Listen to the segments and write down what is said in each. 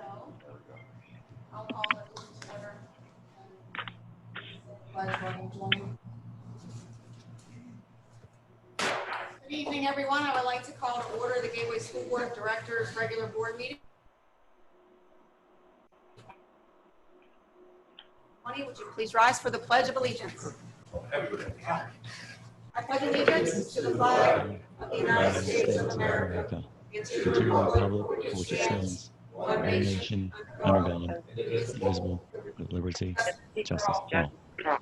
I'll call it to order. Good evening, everyone. I would like to call to order the Gateway School Board of Directors regular board meeting. Bonnie, would you please rise for the Pledge of Allegiance? I pledge allegiance to the flag of the United States of America, and to the republic for which it stands, one nation, under God, indivisible, with liberty, justice for all. Mr.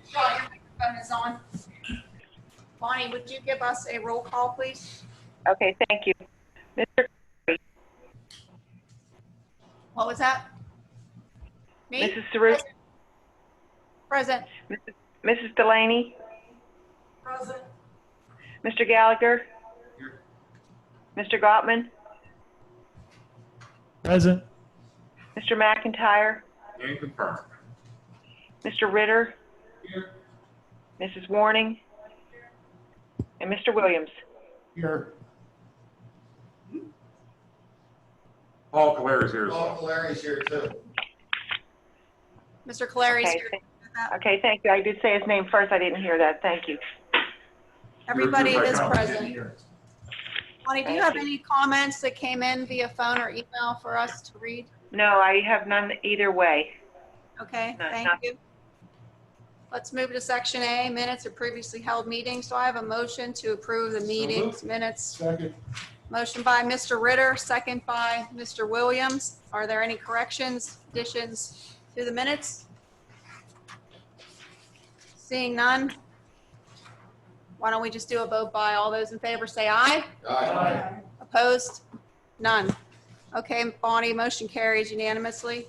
Shaw, your microphone is on. Bonnie, would you give us a roll call, please? Okay, thank you. Mr. What was that? Me? Mrs. Cerruti? Present. Mrs. Delaney? Present. Mr. Gallagher? Here. Mr. Gottman? Present. Mr. McIntyre? And confirmed. Mr. Ritter? Here. Mrs. Warning? And Mr. Williams? Here. Paul Calera's here. Paul Calera's here too. Mr. Calari's Okay, here. okay, thank you. I did say his name first. I didn't hear that. Thank you. Everybody You're is right. present. Bonnie, do you have any comments that came in via phone or email for us to read? No, I have none either way. Okay, No, thank you. Let's move to section A, minutes of previously held meetings. So I have a motion to approve the meetings minutes. Second. Motion by Mr. Ritter, second by Mr. Williams. Are there any corrections, additions to the minutes? Seeing none, why don't we just do a vote by all those in favor say aye? Aye. Opposed? None. Okay, Bonnie, motion carries unanimously.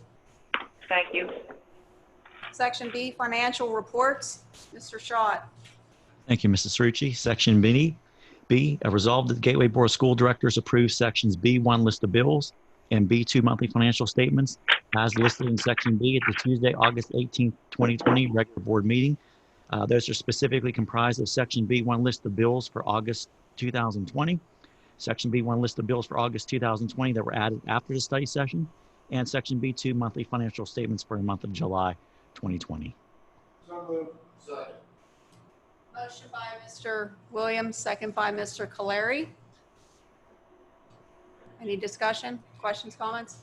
Thank you. Section B, financial reports. Mr. Schott. Thank you, Mrs. Cerruti. Section B, resolved that the Gateway Board of School Directors approves sections B1 list of bills and B2 monthly financial statements as listed in section B at the Tuesday, August 18th, 2020 regular board meeting. Those are specifically comprised of section B1 list of bills for August 2020, section B1 list of bills for August 2020 that were added after the study session, and section B2 monthly financial statements for the month of July 2020. So moved. Second. Motion by Mr. Williams, second by Mr. Caleri. Any discussion, questions, comments?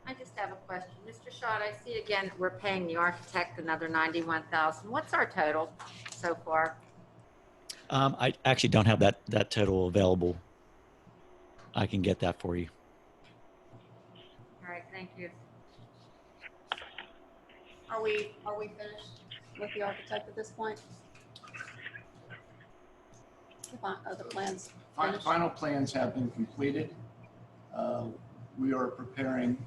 I just have a question. Mr. Schott, I see again, we're paying the architect another $91,000. What's our total so far? I actually don't have that total available. I can get that for you. All right, thank you. Are we finished with the architect at this point? The plans finished? Final plans have been completed. We are preparing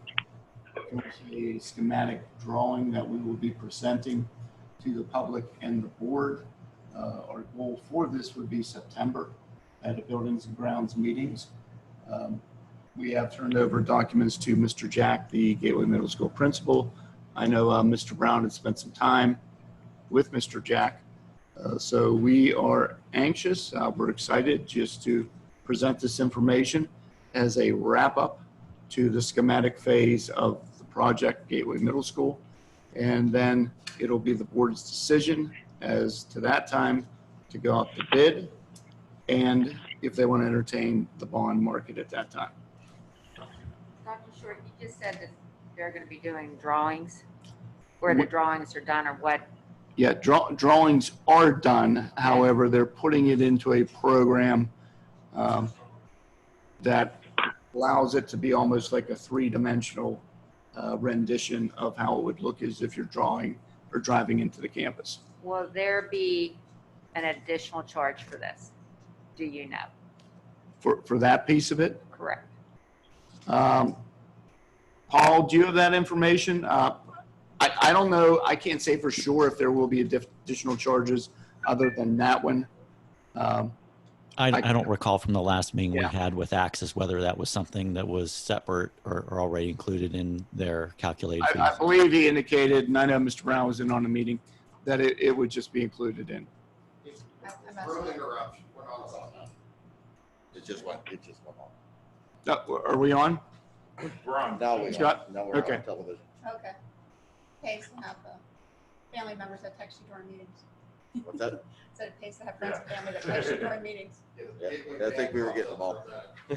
a schematic drawing that we will be presenting to the public and the board. Our goal for this would be September at a Buildings and Grounds meetings. We have turned over documents to Mr. Jack, the Gateway Middle School principal. I know Mr. Brown had spent some time with Mr. Jack. So we are anxious. We're excited just to present this information as a wrap up to the schematic phase of the project, Gateway Middle School. And then it'll be the board's decision as to that time to go out to bid and if they want to entertain the bond market at that time. Dr. Short, you just said that they're going to be doing drawings, where the drawings are done or what? Yeah, drawings are done. However, they're putting it into a program that allows it to be almost like a three-dimensional rendition of how it would look as if you're drawing or driving into the campus. Will there be an additional charge for this? Do you know? For that piece of it? Correct. Paul, do you have that information? I don't know. I can't say for sure if there will be additional charges other than that one. I don't recall from the last meeting Yeah. we had with Axis whether that was something that was separate or already included in their calculated fees. I believe he indicated, and I know Mr. Brown was in on the meeting, that it would just be included in. Room interruption. We're not on that. It just went on. Are we on? We're on. Now we are. Scott? Now we're Okay. on television. Okay. Pays to have family members that text you during meetings. What's that? Said it pays to have friends and family that text you during meetings. Yeah, I think we were getting them all. So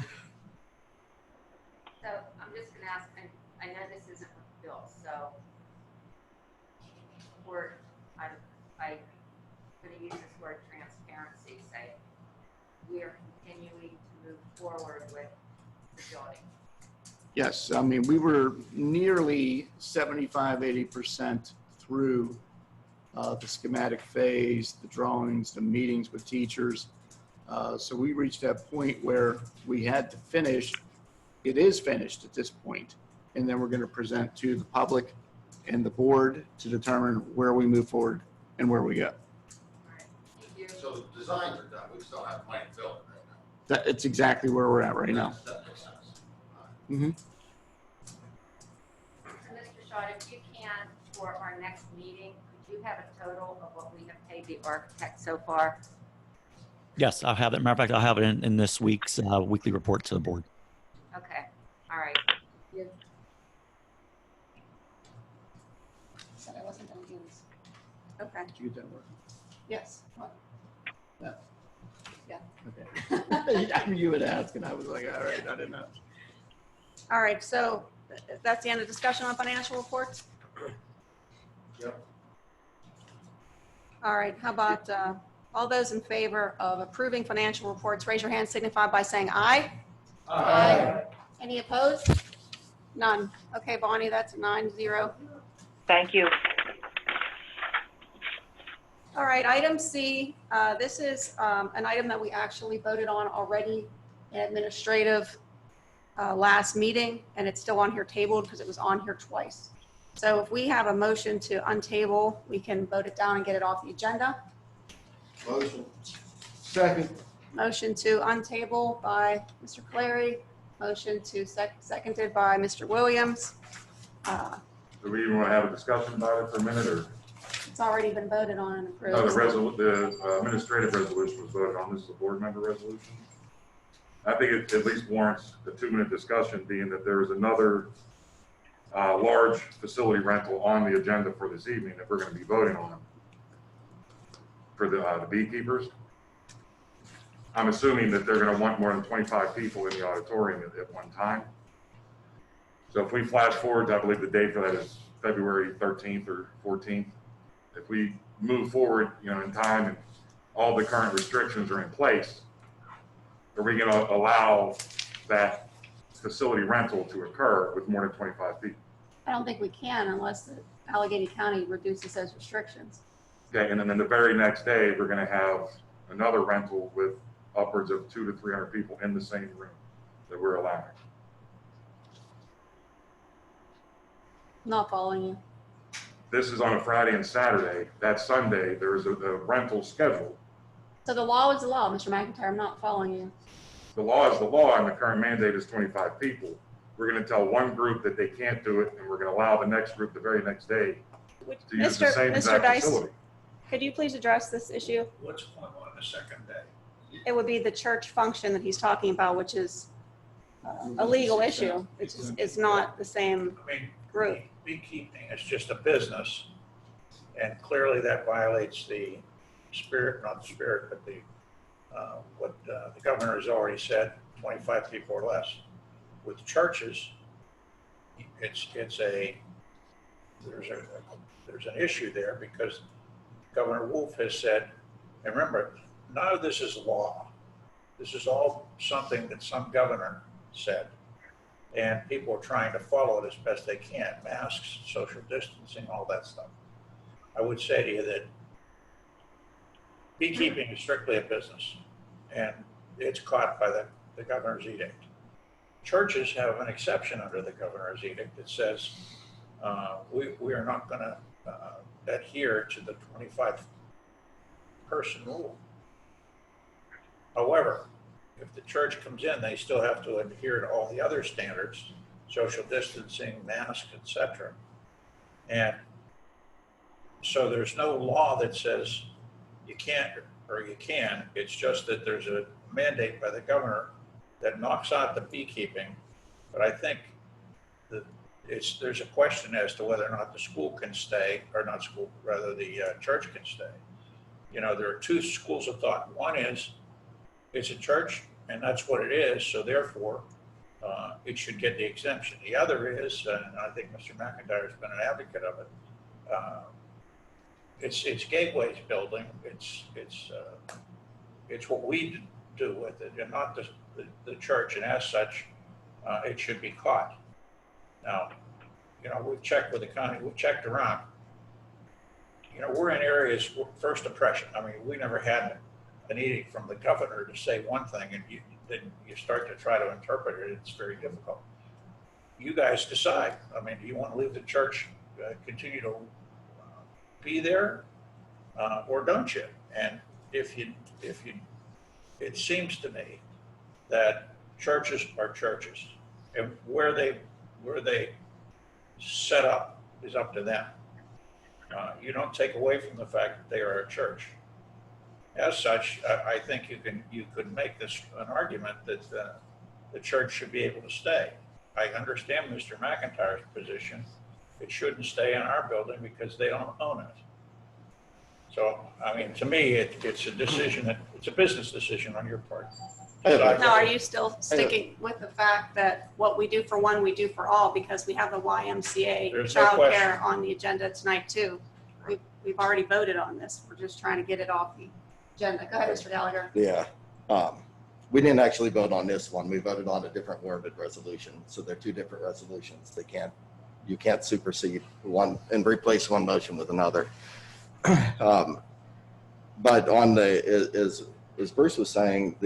I'm just gonna ask, and I know this isn't with Bill, so I'm gonna use this word transparency, say, we are continuing to move forward with the building. Yes, I mean, we were nearly 75–80% through the schematic phase, the drawings, the meetings with teachers. So we reached that point where we had to finish. It is finished at this point, and then we're going to present to the public and the board to determine where we move forward and where we go. All right, thank you. So the designs are done, we still have money to build it right now. It's exactly where we're at right now. That makes sense. Mhm. So Mr. Shaw, if you can, for our next meeting, could you have a total of what we have paid the architect so far? Yes, I'll have it. Matter of fact, I'll have it in this week's weekly report to the board. Okay, all right. Said I wasn't gonna do this. Okay, Did you get that work? yes. What? Okay. I mean, you would ask, and I was like, all right, I didn't know. All right, so that's the end of discussion on financial reports? Yep. All right, how about, all those in favor of approving financial reports, raise your hand, signify by saying aye. Aye. Any opposed? None. Okay, Bonnie, that's 9-0. Thank you. All right, item C, this is an item that we actually voted on already in administrative last meeting, and it's still on here tabled because it was on here twice. So if we have a motion to untable, we can vote it down and get it off the agenda. Motion. Second. Motion to untable by Mr. Clary, motion to seconded by Mr. Williams. Do we even want to have a discussion about it for a minute, or? It's already been voted on and approved. No, the administrative resolution was voted on. This is a board member resolution. I think it at least warrants a 2-minute discussion, being that there is another large facility rental on the agenda for this evening that we're going to be voting on for the beekeepers. I'm assuming that they're going to want more than 25 people in the auditorium at one time. So if we flash forward, I believe the date for that is February 13th or 14th. If we move forward, in time and all the current restrictions are in place, are we going to allow that facility rental to occur with more than 25 people? I don't think we can unless the Allegheny County reduces those restrictions. Okay, and then the very next day, we're going to have another rental with upwards of 200 to 300 people in the same room that we're allowing. Not following you. This is on a Friday and Saturday. That Sunday, there's a rental scheduled. So the law is the law, Mr. McIntyre. I'm not following you. The law is the law, and the current mandate is 25 people. We're going to tell one group that they can't do it, and we're going to allow the next group the very next day to use the same Mr. exact Dice, facility. could you please address this issue? What's going on the second day? It would be the church function that he's talking about, which is a legal issue. It's not the same I mean, group. beekeeping is just a business, and clearly that violates the spirit, not the spirit, but the what the governor has already said, 25 people or less. With churches, there's an issue there because Governor Wolf has said, and remember, none of this is law. This is all something that some governor said, and people are trying to follow it as best they can. Masks, social distancing, all that stuff. I would say to you that beekeeping is strictly a business, and it's caught by the governor's edict. Churches have an exception under the governor's edict that says we are not going to adhere to the 25-person rule. However, if the church comes in, they still have to adhere to all the other standards, social distancing, masks, etc. And so there's no law that says you can't or you can. It's just that there's a mandate by the governor that knocks out the beekeeping. But I think there's a question as to whether or not the school can stay, or not school, rather the church can stay. You know, there are two schools of thought. One is, it's a church and that's what it is, so therefore it should get the exemption. The other is, and I think Mr. McIntyre has been an advocate of it, it's Gateway's building. It's what we do with it, and not the church, and as such, it should be caught. Now, you know, we've checked with the county, we've checked around. You know, we're in areas, first impression. I mean, we never had an edict from the governor to say one thing, and then you start to try to interpret it. It's very difficult. You guys decide. I mean, do you want to leave the church, continue to be there, or don't you? And if you, it seems to me that churches are churches, and where they set up is up to them. You don't take away from the fact that they are a church. As such, I think you could make this an argument that the church should be able to stay. I understand Mr. McIntyre's position. It shouldn't stay in our building because they don't own it. So, I mean, to me, it's a decision, it's a business decision on your part. Now, are you still sticking with the fact that what we do for one, we do for all, because we have the YMCA There's no childcare on the agenda tonight too? We've already voted on this. We're just trying to get it off the agenda. Go ahead, Mr. Gallagher. Yeah. We didn't actually vote on this one. We voted on a different worded resolution. So they're two different resolutions. You can't supersede one and replace one motion with another. But on as Bruce was saying,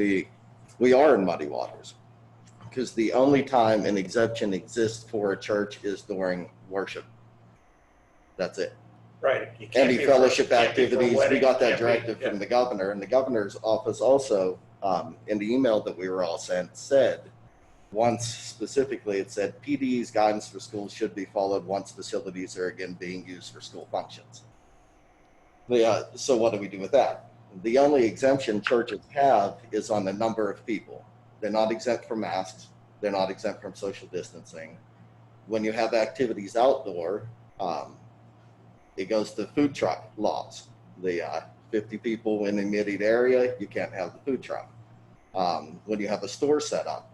we are in muddy waters, because the only time an exemption exists for a church is during worship. That's it. Right. You can't Any be fellowship for- can't be for activities, we weddings, got that can't be- directive yeah. from the governor, and the governor's office also, in the email that we were all sent, said, once specifically, it said PD's guidance for schools should be followed once facilities are again being used for school functions. So what do we do with that? The only exemption churches have is on the number of people. They're not exempt from masks. They're not exempt from social distancing. When you have activities outdoor, it goes to food truck laws. The 50 people in the immediate area, you can't have the food truck. When you have a store set up,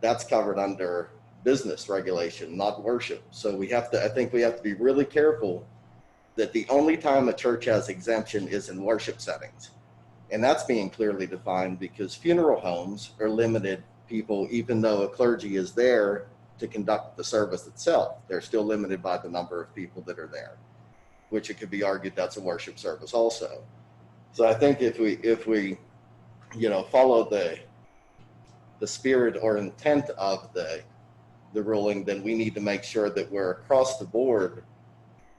that's covered under business regulation, not worship. So I think we have to be really careful that the only time a church has exemption is in worship settings. And that's being clearly defined because funeral homes are limited people, even though a clergy is there to conduct the service itself, they're still limited by the number of people that are there, which it could be argued that's a worship service also. So I think if we follow the spirit or intent of the ruling, then we need to make sure that we're across the board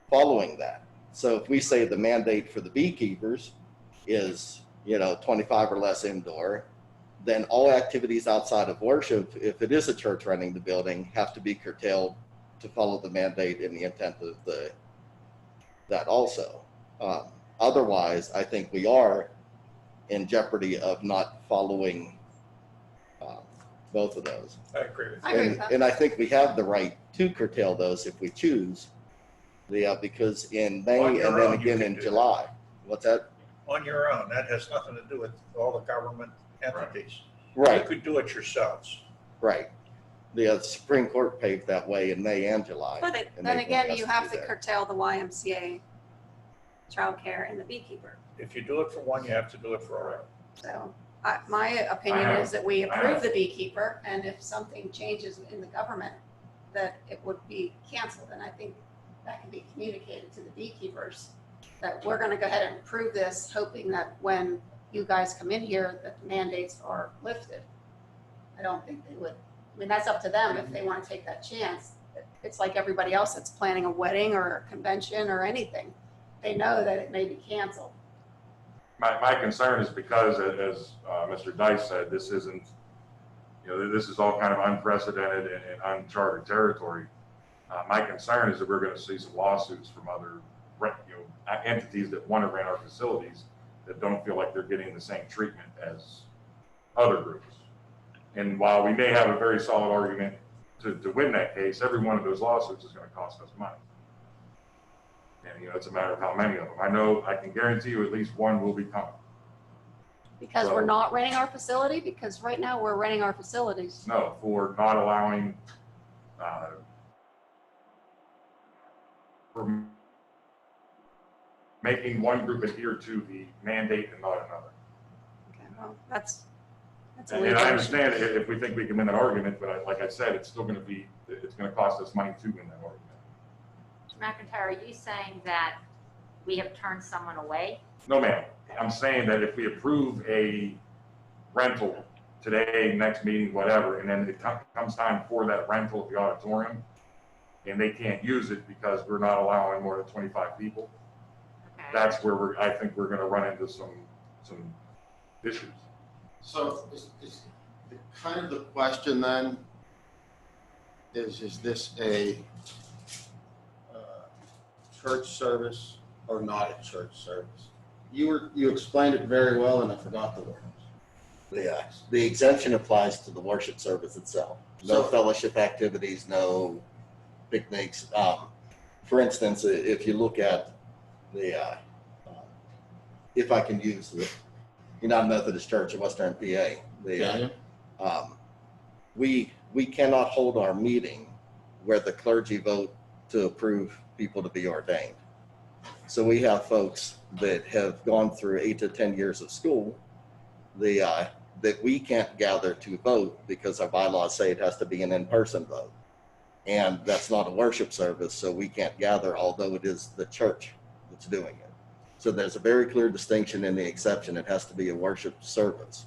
following that. So if we say the mandate for the beekeepers is, 25 or less indoor, then all activities outside of worship, if it is a church running the building, have to be curtailed to follow the mandate and the intent of that also. Otherwise, I think we are in jeopardy of not following both of those. I agree with I you. agree with that. And I think we have the right to curtail those if we choose. Because in May On your and then own, you again can in do July. What's that? On your own, that has nothing to do with all the government entities. You Right, could do it yourselves. right. The Supreme Court paved that way in May and July. But and then they again, want us you to have do to that. curtail the YMCA childcare and the beekeeper. If you do it for one, you have to do it for all. So my opinion is that we approve the beekeeper, and if something changes in the government, that it would be canceled. And I think that can be communicated to the beekeepers, that we're going to go ahead and approve this, hoping that when you guys come in here, that the mandates are lifted. I don't think they would. I mean, that's up to them if they want to take that chance. It's like everybody else that's planning a wedding or a convention or anything. They know that it may be canceled. My concern is because, as Mr. Dice said, this isn't, this is all kind of unprecedented and uncharted territory. My concern is that we're going to see some lawsuits from other, entities that want to rent our facilities that don't feel like they're getting the same treatment as other groups. And while we may have a very solid argument to win that case, every one of those lawsuits is gonna cost us money. And, it's a matter of how many of them. I know, I can guarantee you at least one will be coming. Because we're not renting our facility, because right now we're renting our facilities. No, for not allowing, for making one group adhere to the mandate and not another. Okay, well, that's a And legal I issue. understand if we think we can win that argument, but like I said, it's gonna cost us money to win that argument. Mr. McIntyre, are you saying that we have turned someone away? No, ma'am. I'm saying that if we approve a rental today, next meeting, whatever, and then it comes time for that rental at the auditorium, and they can't use it because we're not allowing more than 25 people, Okay. that's where I think we're gonna run into some issues. So is kind of the question then, is this a church service or not a church service? You explained it very well and I forgot the words. The exemption applies to the worship service itself. No So- fellowship activities, no picnics. For instance, if you look at the, if I can use the United Methodist Church of Western PA, we cannot hold our meeting where the clergy vote to approve people to be ordained. So we have folks that have gone through 8 to 10 years of school, that we can't gather to vote because our bylaws say it has to be an in-person vote. And that's not a worship service, so we can't gather, although it is the church that's doing it. So there's a very clear distinction in the exception. It has to be a worship service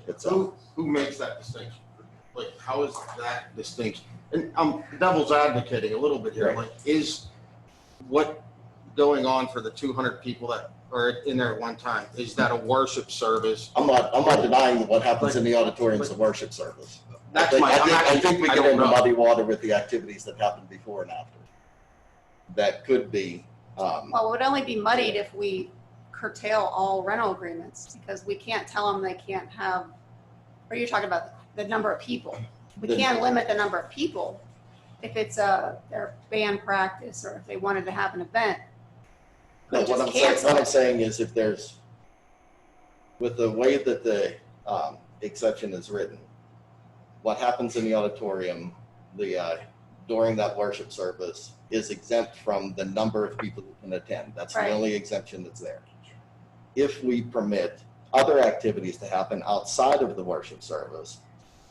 itself. Who makes that distinction? Like, how is that distinction? And I'm devil's advocating a little bit here. Right. Like, is what going on for the 200 people that are in there at one time, is that a worship service? I'm not denying that what happens in the auditorium is a worship service. That's I think we I get don't into know. muddy water with the activities that happened before and after. That could be, Well, it would only be muddied if we curtail all rental agreements, because we can't tell them they can't have, or you're talking about the number of people. We can't limit the number of people if it's their band practice or if they wanted to have an event. no, Just what cancel I'm it. saying is if there's, with the way that the exception is written, what happens in the auditorium, during that worship service is exempt from the number of people who can attend. That's the Right. only exemption that's there. If we permit other activities to happen outside of the worship service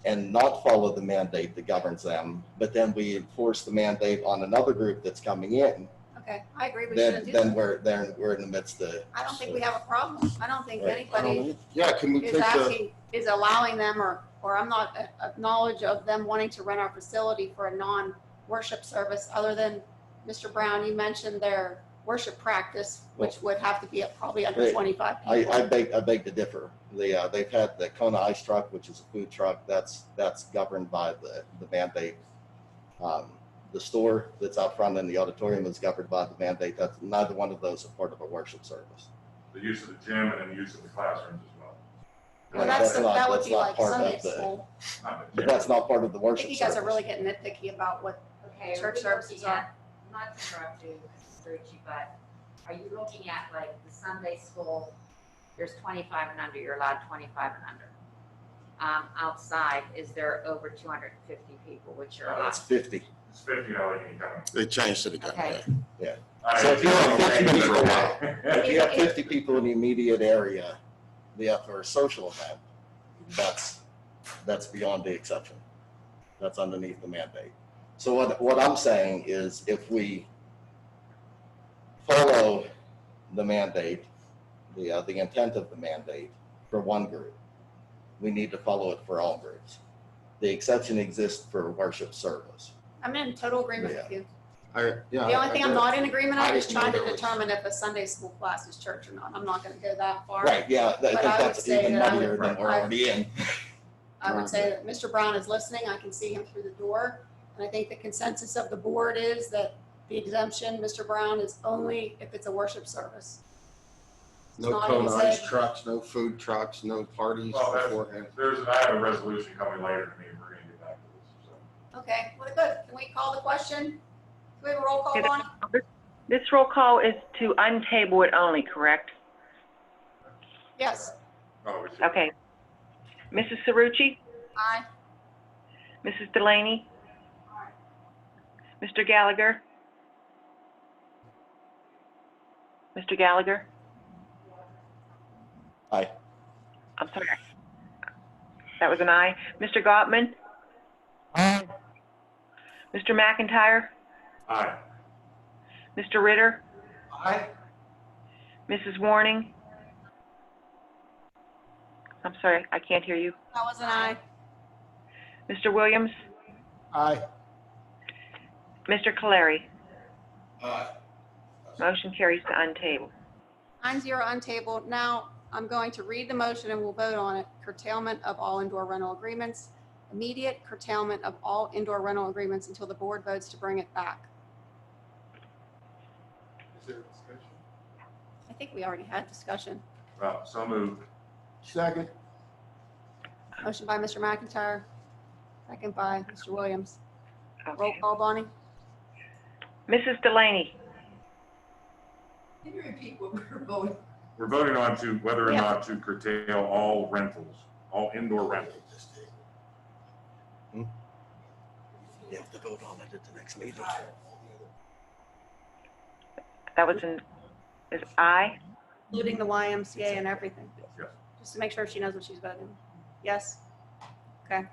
and not follow the mandate that governs them, but then we enforce the mandate on another group that's coming in, Okay, I agree, we then shouldn't do then that. we're in the midst of. I don't think we have a problem. I don't think Right. anybody Yeah, can we is take the, asking, is allowing them, or I'm not knowledge of them wanting to rent our facility for a non-worship service, other than, Mr. Brown, you mentioned their worship practice, which would have to be probably under Right. 25 I people. beg to differ. They've had the Kona Ice Truck, which is a food truck, that's governed by the mandate. The store that's out front in the auditorium is governed by the mandate. That's neither one of those are part of a worship service. The use of the gym and then the use of the classrooms as well. Well, that would be like part Sunday of the, school. Not the but gym. that's not part of the I worship think service. you guys are really getting nitpicky about what Okay, are church we services looking are. at, not to interrupt you, Mrs. Cerucci, but are you looking at like the Sunday school, there's 25 and under, you're allowed 25 and under. Outside, is there over 250 people, which you're allowed? That's 50. It's $50 any time. they changed it again. Okay. yeah. So if you have 50 for a while. If you have 50 people in the immediate area, for a social event, that's beyond the exception. That's underneath the mandate. So what I'm saying is if we follow the mandate, the intent of the mandate for one group, we need to follow it for all groups. The exception exists for worship service. I'm in total agreement with you. The only thing I'm not in agreement I on is didn't know trying to there was- determine if a Sunday school class is church or not. I'm not gonna go that far. Right, yeah, I think But I would that's say even that I muddier would- than we're already in. I would say that Mr. Brown is listening. I can see him through the door. And I think the consensus of the board is that the exemption, Mr. Brown, is only if it's a worship service. No not Kona in his Ice head. trucks, no food trucks, no parties Well, beforehand. I have a resolution coming later to me, we're gonna get back to this, so. Okay, well, good. Can we call the question? Do we have a roll call on it? This roll call is to untable it only, correct? Yes. Oh, we should. Okay. Mrs. Cerrucci? Aye. Mrs. Delaney? Mr. Gallagher? Mr. Gallagher? Aye. I'm sorry. That was an aye. Mr. Gottman? Aye. Mr. McIntyre? Aye. Mr. Ritter? Aye. Mrs. Warning? I'm sorry, I can't hear you. That was an aye. Mr. Williams? Aye. Mr. Caleri? Aye. Motion carries to untable. 9-0 untabled. Now, I'm going to read the motion and we'll vote on it. Curtailment of all indoor rental agreements. Immediate curtailment of all indoor rental agreements until the board votes to bring it back. Is there a discussion? I think we already had discussion. So moved. Second. Motion by Mr. McIntyre, second by Mr. Williams. Roll Okay. call, Bonnie? Mrs. Delaney? Can you repeat what we're voting? We're voting on to whether or Yeah. not to curtail all rentals, all indoor rentals. You have to vote on it at the next meeting. That was is aye? Including the YMCA and everything. Yes. Just to make sure she knows what she's voting. Yes? Okay.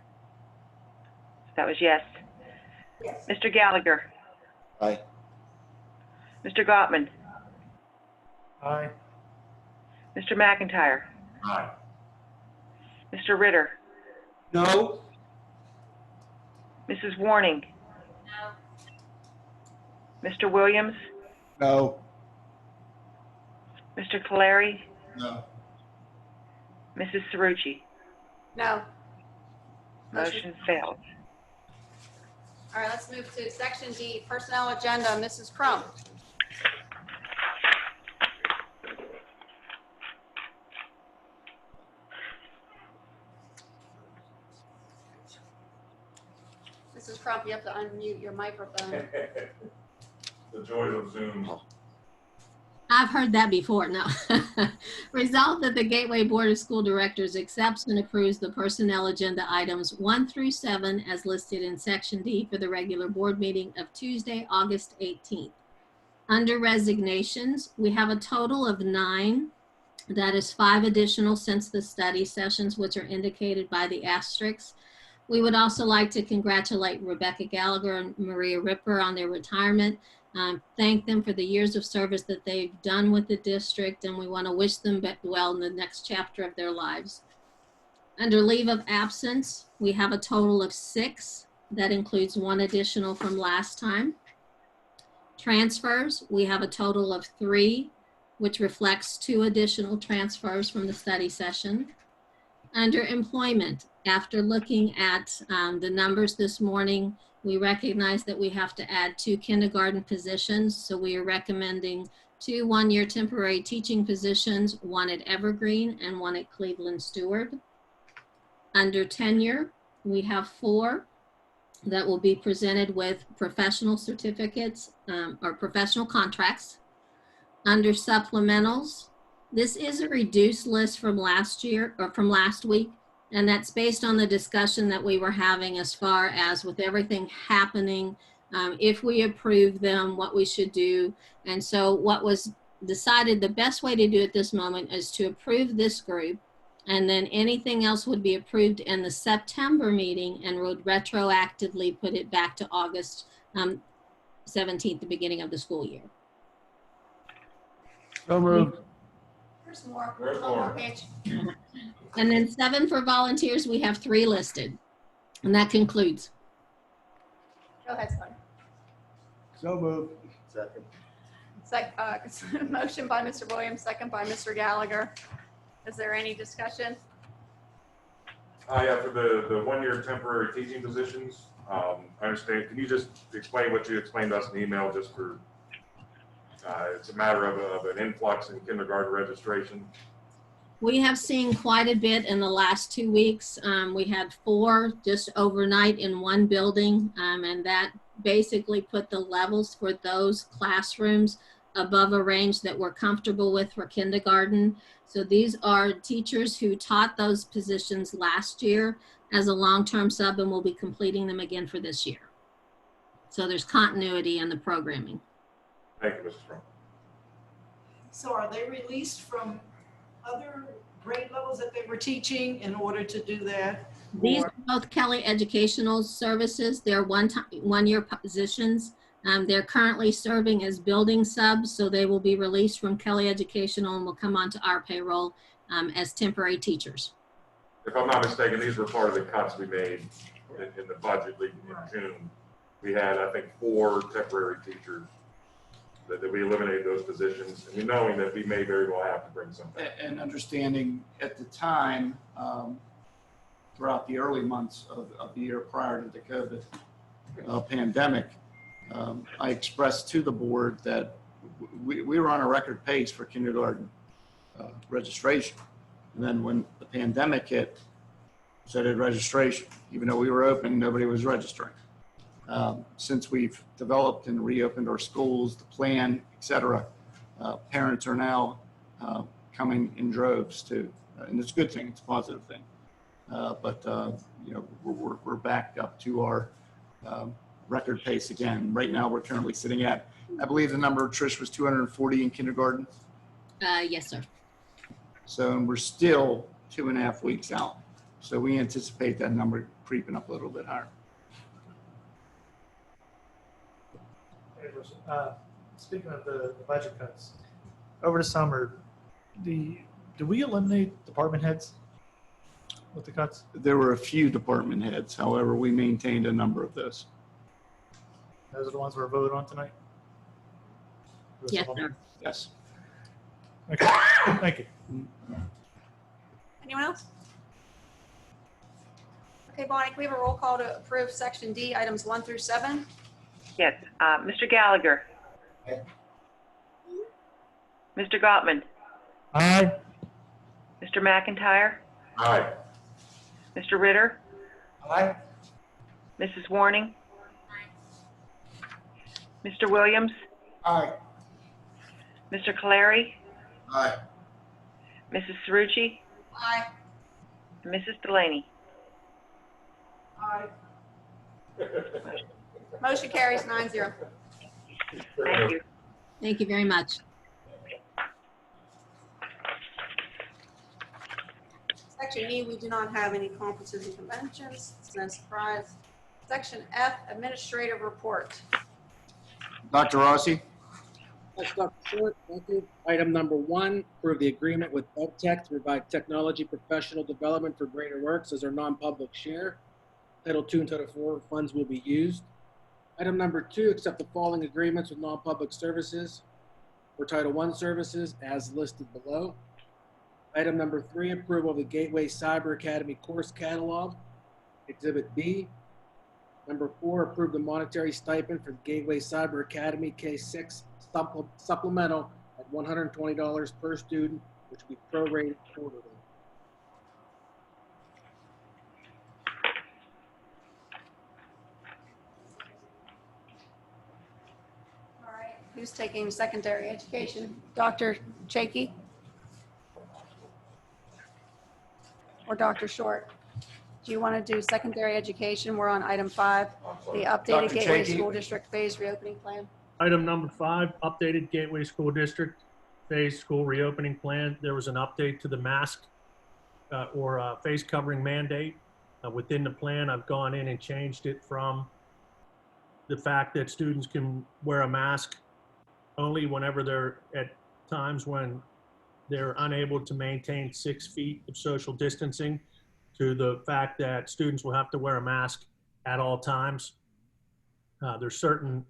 That was yes. Yes. Mr. Gallagher? Aye. Mr. Gottman? Aye. Mr. McIntyre? Aye. Mr. Ritter? No. Mrs. Warning? No. Mr. Williams? No. Mr. Caleri? No. Mrs. Cerrucci? No. Motion failed. All right, let's move to section D, personnel agenda. Mrs. Crum. Mrs. Crump, you have to unmute your microphone. The joys of Zoom. I've heard that before. No. Resolved that the Gateway Board of School Directors accepts and approves the personnel agenda items 1 through 7 as listed in section D for the regular board meeting of Tuesday, August 18th. Under resignations, we have a total of 9. That is 5 additional since the study sessions, which are indicated by the asterisks. We would also like to congratulate Rebecca Gallagher and Maria Ripper on their retirement. Thank them for the years of service that they've done with the district, and we want to wish them well in the next chapter of their lives. Under leave of absence, we have a total of 6. That includes 1 additional from last time. Transfers, we have a total of 3, which reflects 2 additional transfers from the study session. Under employment, after looking at the numbers this morning, we recognize that we have to add 2 kindergarten positions. So we are recommending 2 one-year temporary teaching positions, 1 at Evergreen and 1 at Cleveland Stewart. Under tenure, we have 4 that will be presented with professional certificates or professional contracts. Under supplementals, this is a reduced list from last year or from last week. And that's based on the discussion that we were having as far as with everything happening, if we approve them, what we should do. And so what was decided, the best way to do it this moment is to approve this group. And then anything else would be approved in the September meeting and would retroactively put it back to August 17th, the beginning of the school year. So moved. There's more. There's One more. more page. And then 7 for volunteers, we have 3 listed. And that concludes. Go ahead, Scott. So moved. Second. Motion by Mr. Williams, second by Mr. Gallagher. Is there any discussion? Yeah, for the one-year temporary teaching positions, I understand, can you just explain what you explained to us in the email, just for, it's a matter of an influx in kindergarten registration? We have seen quite a bit in the last 2 weeks. We had 4 just overnight in one building, and that basically put the levels for those classrooms above a range that we're comfortable with for kindergarten. So these are teachers who taught those positions last year as a long-term sub and will be completing them again for this year. So there's continuity in the programming. Thank you, Mrs. Trump. So are they released from other grade levels that they were teaching in order to do that? These Or- are both Kelly Educational Services. They're one-year positions. They're currently serving as building subs, so they will be released from Kelly Educational and will come onto our payroll as temporary teachers. If I'm not mistaken, these were part of the cuts we made in the budget in June. We had, I think, 4 temporary teachers that we eliminated those positions, and knowing that we may very well have to bring some back. And understanding at the time, throughout the early months of the year prior to the COVID pandemic, I expressed to the board that we were on a record pace for kindergarten registration. And then when the pandemic hit, so did registration. Even though we were open, nobody was registering. Since we've developed and reopened our schools, the plan, et cetera, parents are now coming in droves too. And it's a good thing, it's a positive thing. But you know, we're back up to our record pace again. Right now, we're currently sitting at, I believe the number, Trish, was 240 in kindergarten. Yes, sir. So we're still 2.5 weeks out. So we anticipate that number creeping up a little bit higher. Speaking of the budget cuts, over the summer, do we eliminate department heads with the cuts? There were a few department heads. However, we maintained a number of those. Those are the ones we're voting on tonight? Yes, sir. Yes. Okay, thank you. Anyone else? Okay, Bonnie, can we have a roll call to approve section D, items 1 through 7? Yes, Mr. Gallagher. Mr. Gottman. Aye. Mr. McIntyre. Aye. Mr. Ritter. Aye. Mrs. Warning. Mr. Williams. Aye. Mr. Caleri. Aye. Mrs. Cerrucci. Aye. And Mrs. Delaney. Aye. Motion carries 9-0. Thank you. Thank you very much. Section E, we do not have any conferences and conventions. It's no surprise. Section F, administrative report. Dr. Rossi? Yes, Dr. Short, thank you. Item number 1, approve the agreement with EdTech to provide technology professional development for Greater Works as our non-public share. Title II and Title IV funds will be used. Item number 2, accept the following agreements with non-public services for Title I services as listed below. Item number 3, approval of the Gateway Cyber Academy course catalog, Exhibit B. Number 4, approve the monetary stipend for the Gateway Cyber Academy K-6 supplemental at $120 per student, which will be prorated quarterly. All right, who's taking secondary education? Dr. Chakey? Or Dr. Short? Do you want to do secondary education? We're on item 5, the updated Dr. Gateway Chakey. School District phase reopening plan. Item number 5, updated Gateway School District phase school reopening plan. There was an update to the mask or face covering mandate within the plan. I've gone in and changed it from the fact that students can wear a mask only whenever they're at times when they're unable to maintain 6 feet of social distancing, to the fact that students will have to wear a mask at all times. There's certain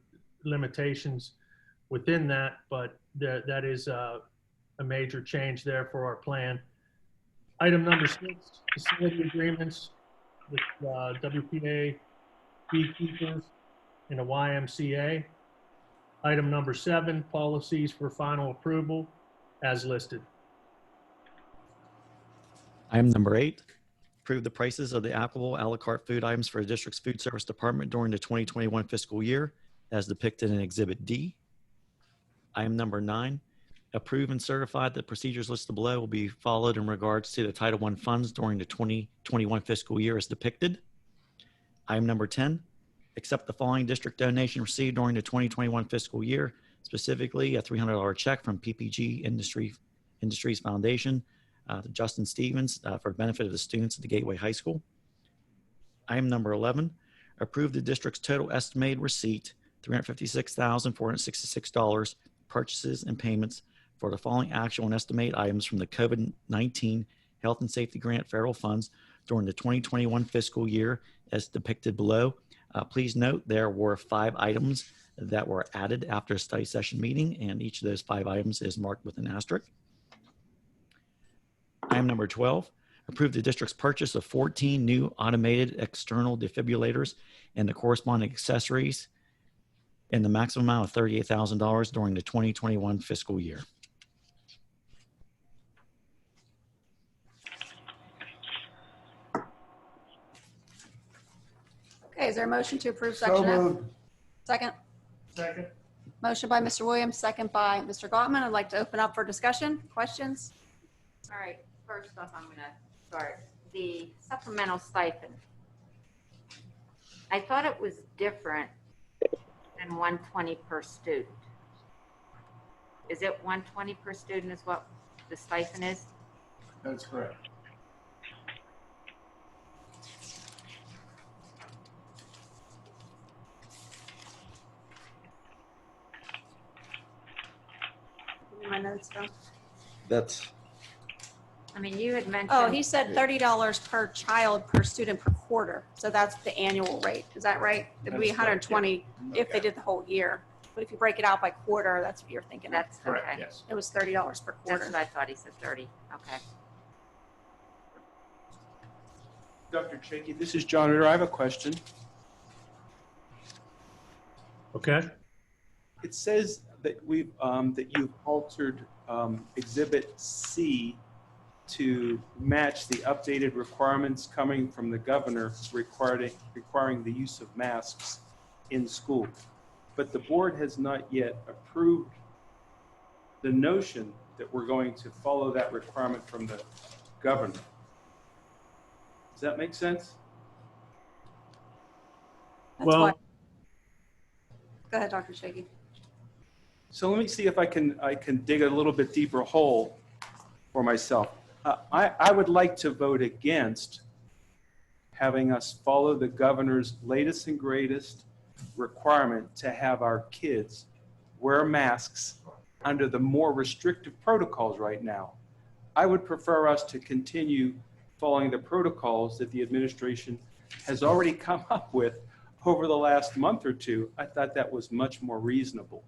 limitations within that, but that is a major change there for our plan. Item number 6, facility agreements with WPA beekeepers and a YMCA. Item number 7, policies for final approval as listed. Item number 8, approve the prices of the applicable a la carte food items for the district's food service department during the 2021 fiscal year as depicted in Exhibit D. Item number 9, approve and certify that procedures listed below will be followed in regards to the Title I funds during the 2021 fiscal year as depicted. Item number 10, accept the following district donation received during the 2021 fiscal year, specifically a $300 check from PPG Industries Foundation to Justin Stevens for the benefit of the students at the Gateway High School. Item number 11, approve the district's total estimated receipt, $356,466, purchases and payments for the following actual and estimated items from the COVID-19 Health and Safety Grant federal funds during the 2021 fiscal year as depicted below. Please note there were 5 items that were added after a study session meeting, and each of those 5 items is marked with an asterisk. Item number 12, approve the district's purchase of 14 new automated external defibrillators and the corresponding accessories in the maximum amount of $38,000 during the 2021 fiscal year. Okay, is there a motion to approve So section F? moved. Second? Second. Motion by Mr. Williams, second by Mr. Gottman. I'd like to open up for discussion, questions? All right, first off, I'm gonna start. The supplemental stipend. I thought it was different than 120 per student. Is it 120 per student is what the stipend is? That's correct. Give me my notes, though. That's, I mean, you had mentioned. Oh, he said $30 per child per student per quarter. So that's the annual rate. Is that right? It would be That's correct, 120 if they did the whole year. But if you break it out by quarter, that's what you're thinking. That's Correct, okay. yes. It was $30 per That's quarter. what I thought. He said 30. Okay. Dr. Chakey, this is John Ritter. I have a question. Okay. It says that that you've altered Exhibit C to match the updated requirements coming from the governor requiring the use of masks in school. But the board has not yet approved the notion that we're going to follow that requirement from the governor. Does that make sense? That's Well, why. Go ahead, Dr. Shaky. So let me see if I can dig a little bit deeper hole for myself. I would like to vote against having us follow the governor's latest and greatest requirement to have our kids wear masks under the more restrictive protocols right now. I would prefer us to continue following the protocols that the administration has already come up with over the last month or two. I thought that was much more reasonable.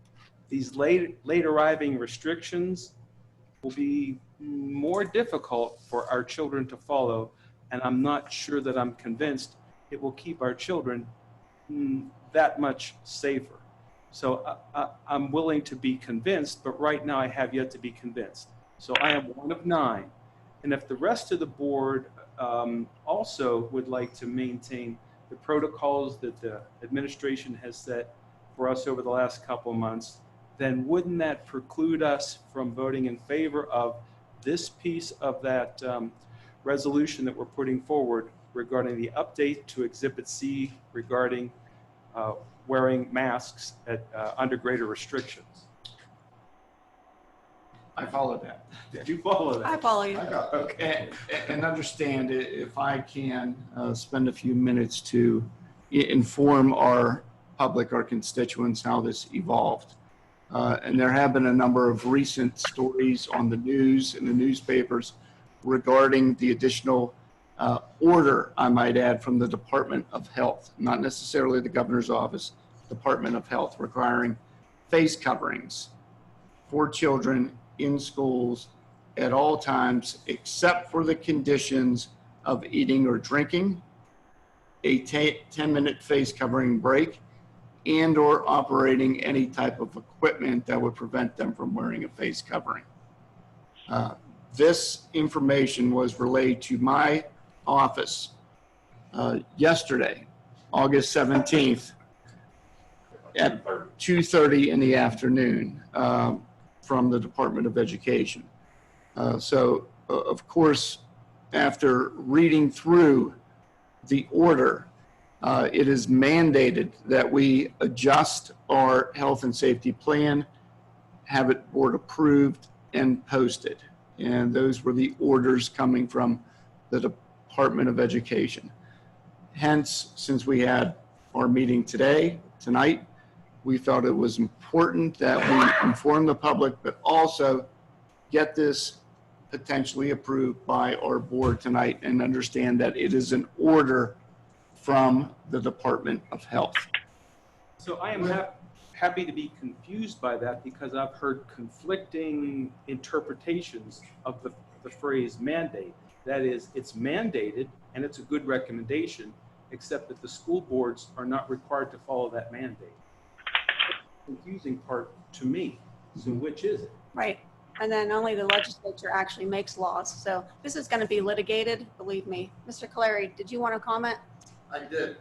These late arriving restrictions will be more difficult for our children to follow, and I'm not sure that I'm convinced it will keep our children that much safer. So I'm willing to be convinced, but right now I have yet to be convinced. So I am one of 9. And if the rest of the board also would like to maintain the protocols that the administration has set for us over the last couple of months, then wouldn't that preclude us from voting in favor of this piece of that resolution that we're putting forward regarding the update to Exhibit C regarding wearing masks under greater restrictions? I followed that. Did you follow that? I follow you. Okay, and understand if I can spend a few minutes to inform our public, our constituents, how this evolved. And there have been a number of recent stories on the news and the newspapers regarding the additional order, I might add, from the Department of Health, not necessarily the governor's office, Department of Health, requiring face coverings for children in schools at all times, except for the conditions of eating or drinking, a 10-minute face covering break, and or operating any type of equipment that would prevent them from wearing a face covering. This information was relayed to my office yesterday, August 17th, at 2:30 in the afternoon from the Department of Education. So, of course, after reading through the order, it is mandated that we adjust our health and safety plan, have it board approved and posted. And those were the orders coming from the Department of Education. Hence, since we had our meeting tonight, we felt it was important that we inform the public, but also get this potentially approved by our board tonight and understand that it is an order from the Department of Health. So I am happy to be confused by that because I've heard conflicting interpretations of the phrase mandate. That is, it's mandated and it's a good recommendation, except that the school boards are not required to follow that mandate. Confusing part to me. So which is it? Right. And then only the legislature actually makes laws. So this is going to be litigated, believe me. Mr. Caleri, did you want to comment? I did.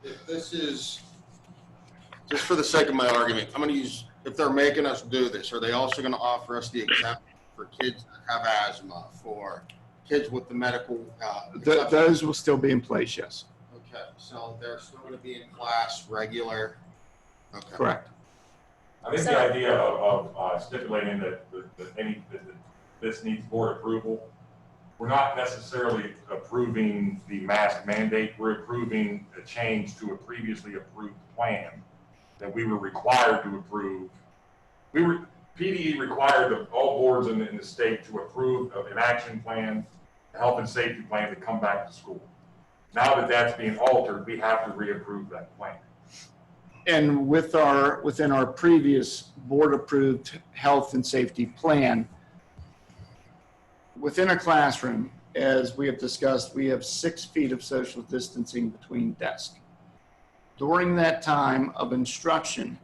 If this is, just for the sake of my argument, I'm going to use, if they're making us do this, are they also going to offer us the exemption for kids that have asthma, for kids with the medical? Those will still be in place, yes. Okay, so they're still going to be in class regular? Okay. Correct. I think the idea of stipulating that this needs board approval, we're not necessarily approving the mask mandate. We're approving a change to a previously approved plan that we were required to approve. PDE required all boards in the state to approve of an action plan, a health and safety plan to come back to school. Now that that's being altered, we have to reapprove that plan. And within our previous board-approved health and safety plan, within a classroom, as we have discussed, we have 6 feet of social distancing between desks. During that time of instruction,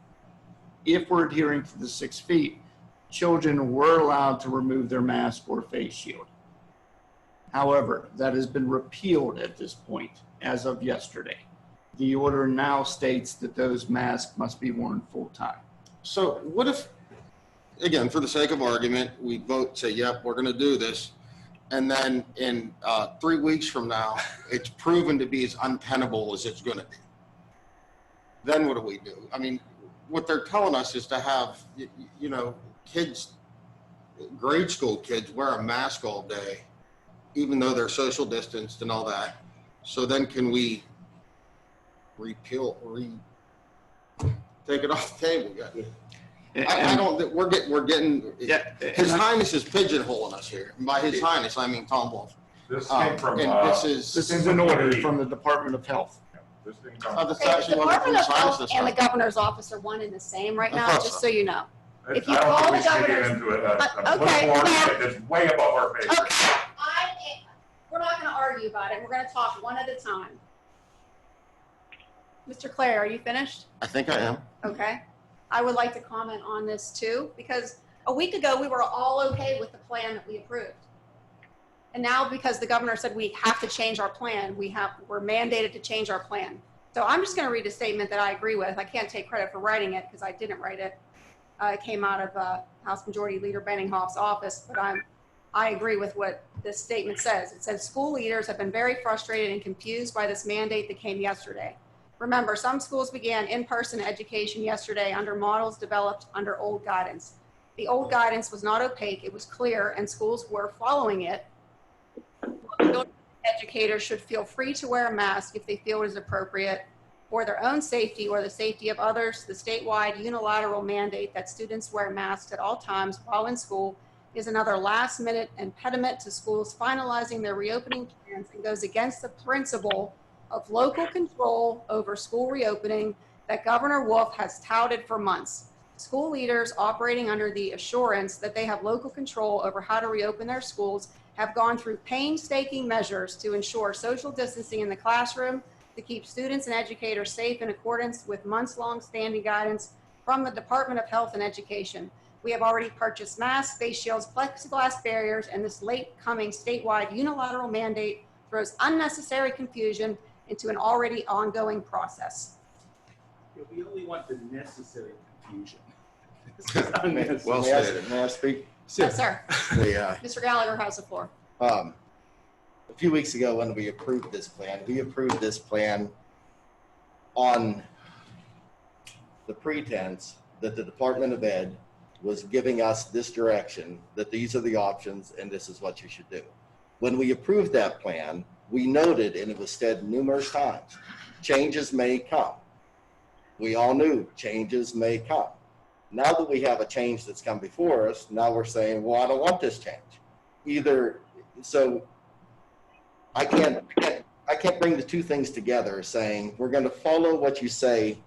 if we're adhering to the 6 feet, children were allowed to remove their mask or face shield. However, that has been repealed at this point as of yesterday. The order now states that those masks must be worn full time. So what if, again, for the sake of argument, we vote, say, yep, we're going to do this, and then in 3 weeks from now, it's proven to be as untenable as it's going to be. Then what do we do? I mean, what they're telling us is to have, you know, kids, grade school kids wear a mask all day, even though they're social distanced and all that. So then can we take it off the table? I don't, we're getting, His Highness is pigeonholing us here. And by His Highness, I mean Tom Wolf. This came from, this is an order from the Department of Health. This thing Oh, comes. that's Okay, actually the one of Department His of Highness Health this and the time. governor's office are one and the same right I now, thought just so. so you know. If you I don't call think the we should get governor's, into a okay, political well- argument that's way above our pay grade. okay, we're not going to argue about it. We're going to talk one at a time. Mr. Clare, are you finished? I think I am. Okay. I would like to comment on this too, because a week ago, we were all okay with the plan that we approved. And now, because the governor said we have to change our plan, we're mandated to change our plan. So I'm just going to read a statement that I agree with. I can't take credit for writing it because I didn't write it. It came out of House Majority Leader Benninghoff's office, but I agree with what this statement says. It says, school leaders have been very frustrated and confused by this mandate that came yesterday. Remember, some schools began in-person education yesterday under models developed under old guidance. The old guidance was not opaque, it was clear, and schools were following it. Educators should feel free to wear a mask if they feel it is appropriate for their own safety or the safety of others. The statewide unilateral mandate that students wear masks at all times while in school is another last-minute impediment to schools finalizing their reopening plans and goes against the principle of local control over school reopening that Governor Wolf has touted for months. School leaders operating under the assurance that they have local control over how to reopen their schools have gone through painstaking measures to ensure social distancing in the classroom, to keep students and educators safe in accordance with months-long standing guidance from the Department of Health and Education. We have already purchased masks, face shields, plexiglass barriers, and this late coming statewide unilateral mandate throws unnecessary confusion into an already ongoing process. We only want the necessary confusion. Well stated. May I speak? Yes, sir. The, Mr. Gallagher has the floor. a few weeks ago when we approved this plan on the pretense that the Department of Ed was giving us this direction, that these are the options and this is what you should do. When we approved that plan, we noted, and it was said numerous times, changes may come. We all knew changes may come. Now that we have a change that's come before us, now we're saying, well, I don't want this change. So I can't bring the two things together saying, we're going to follow what you say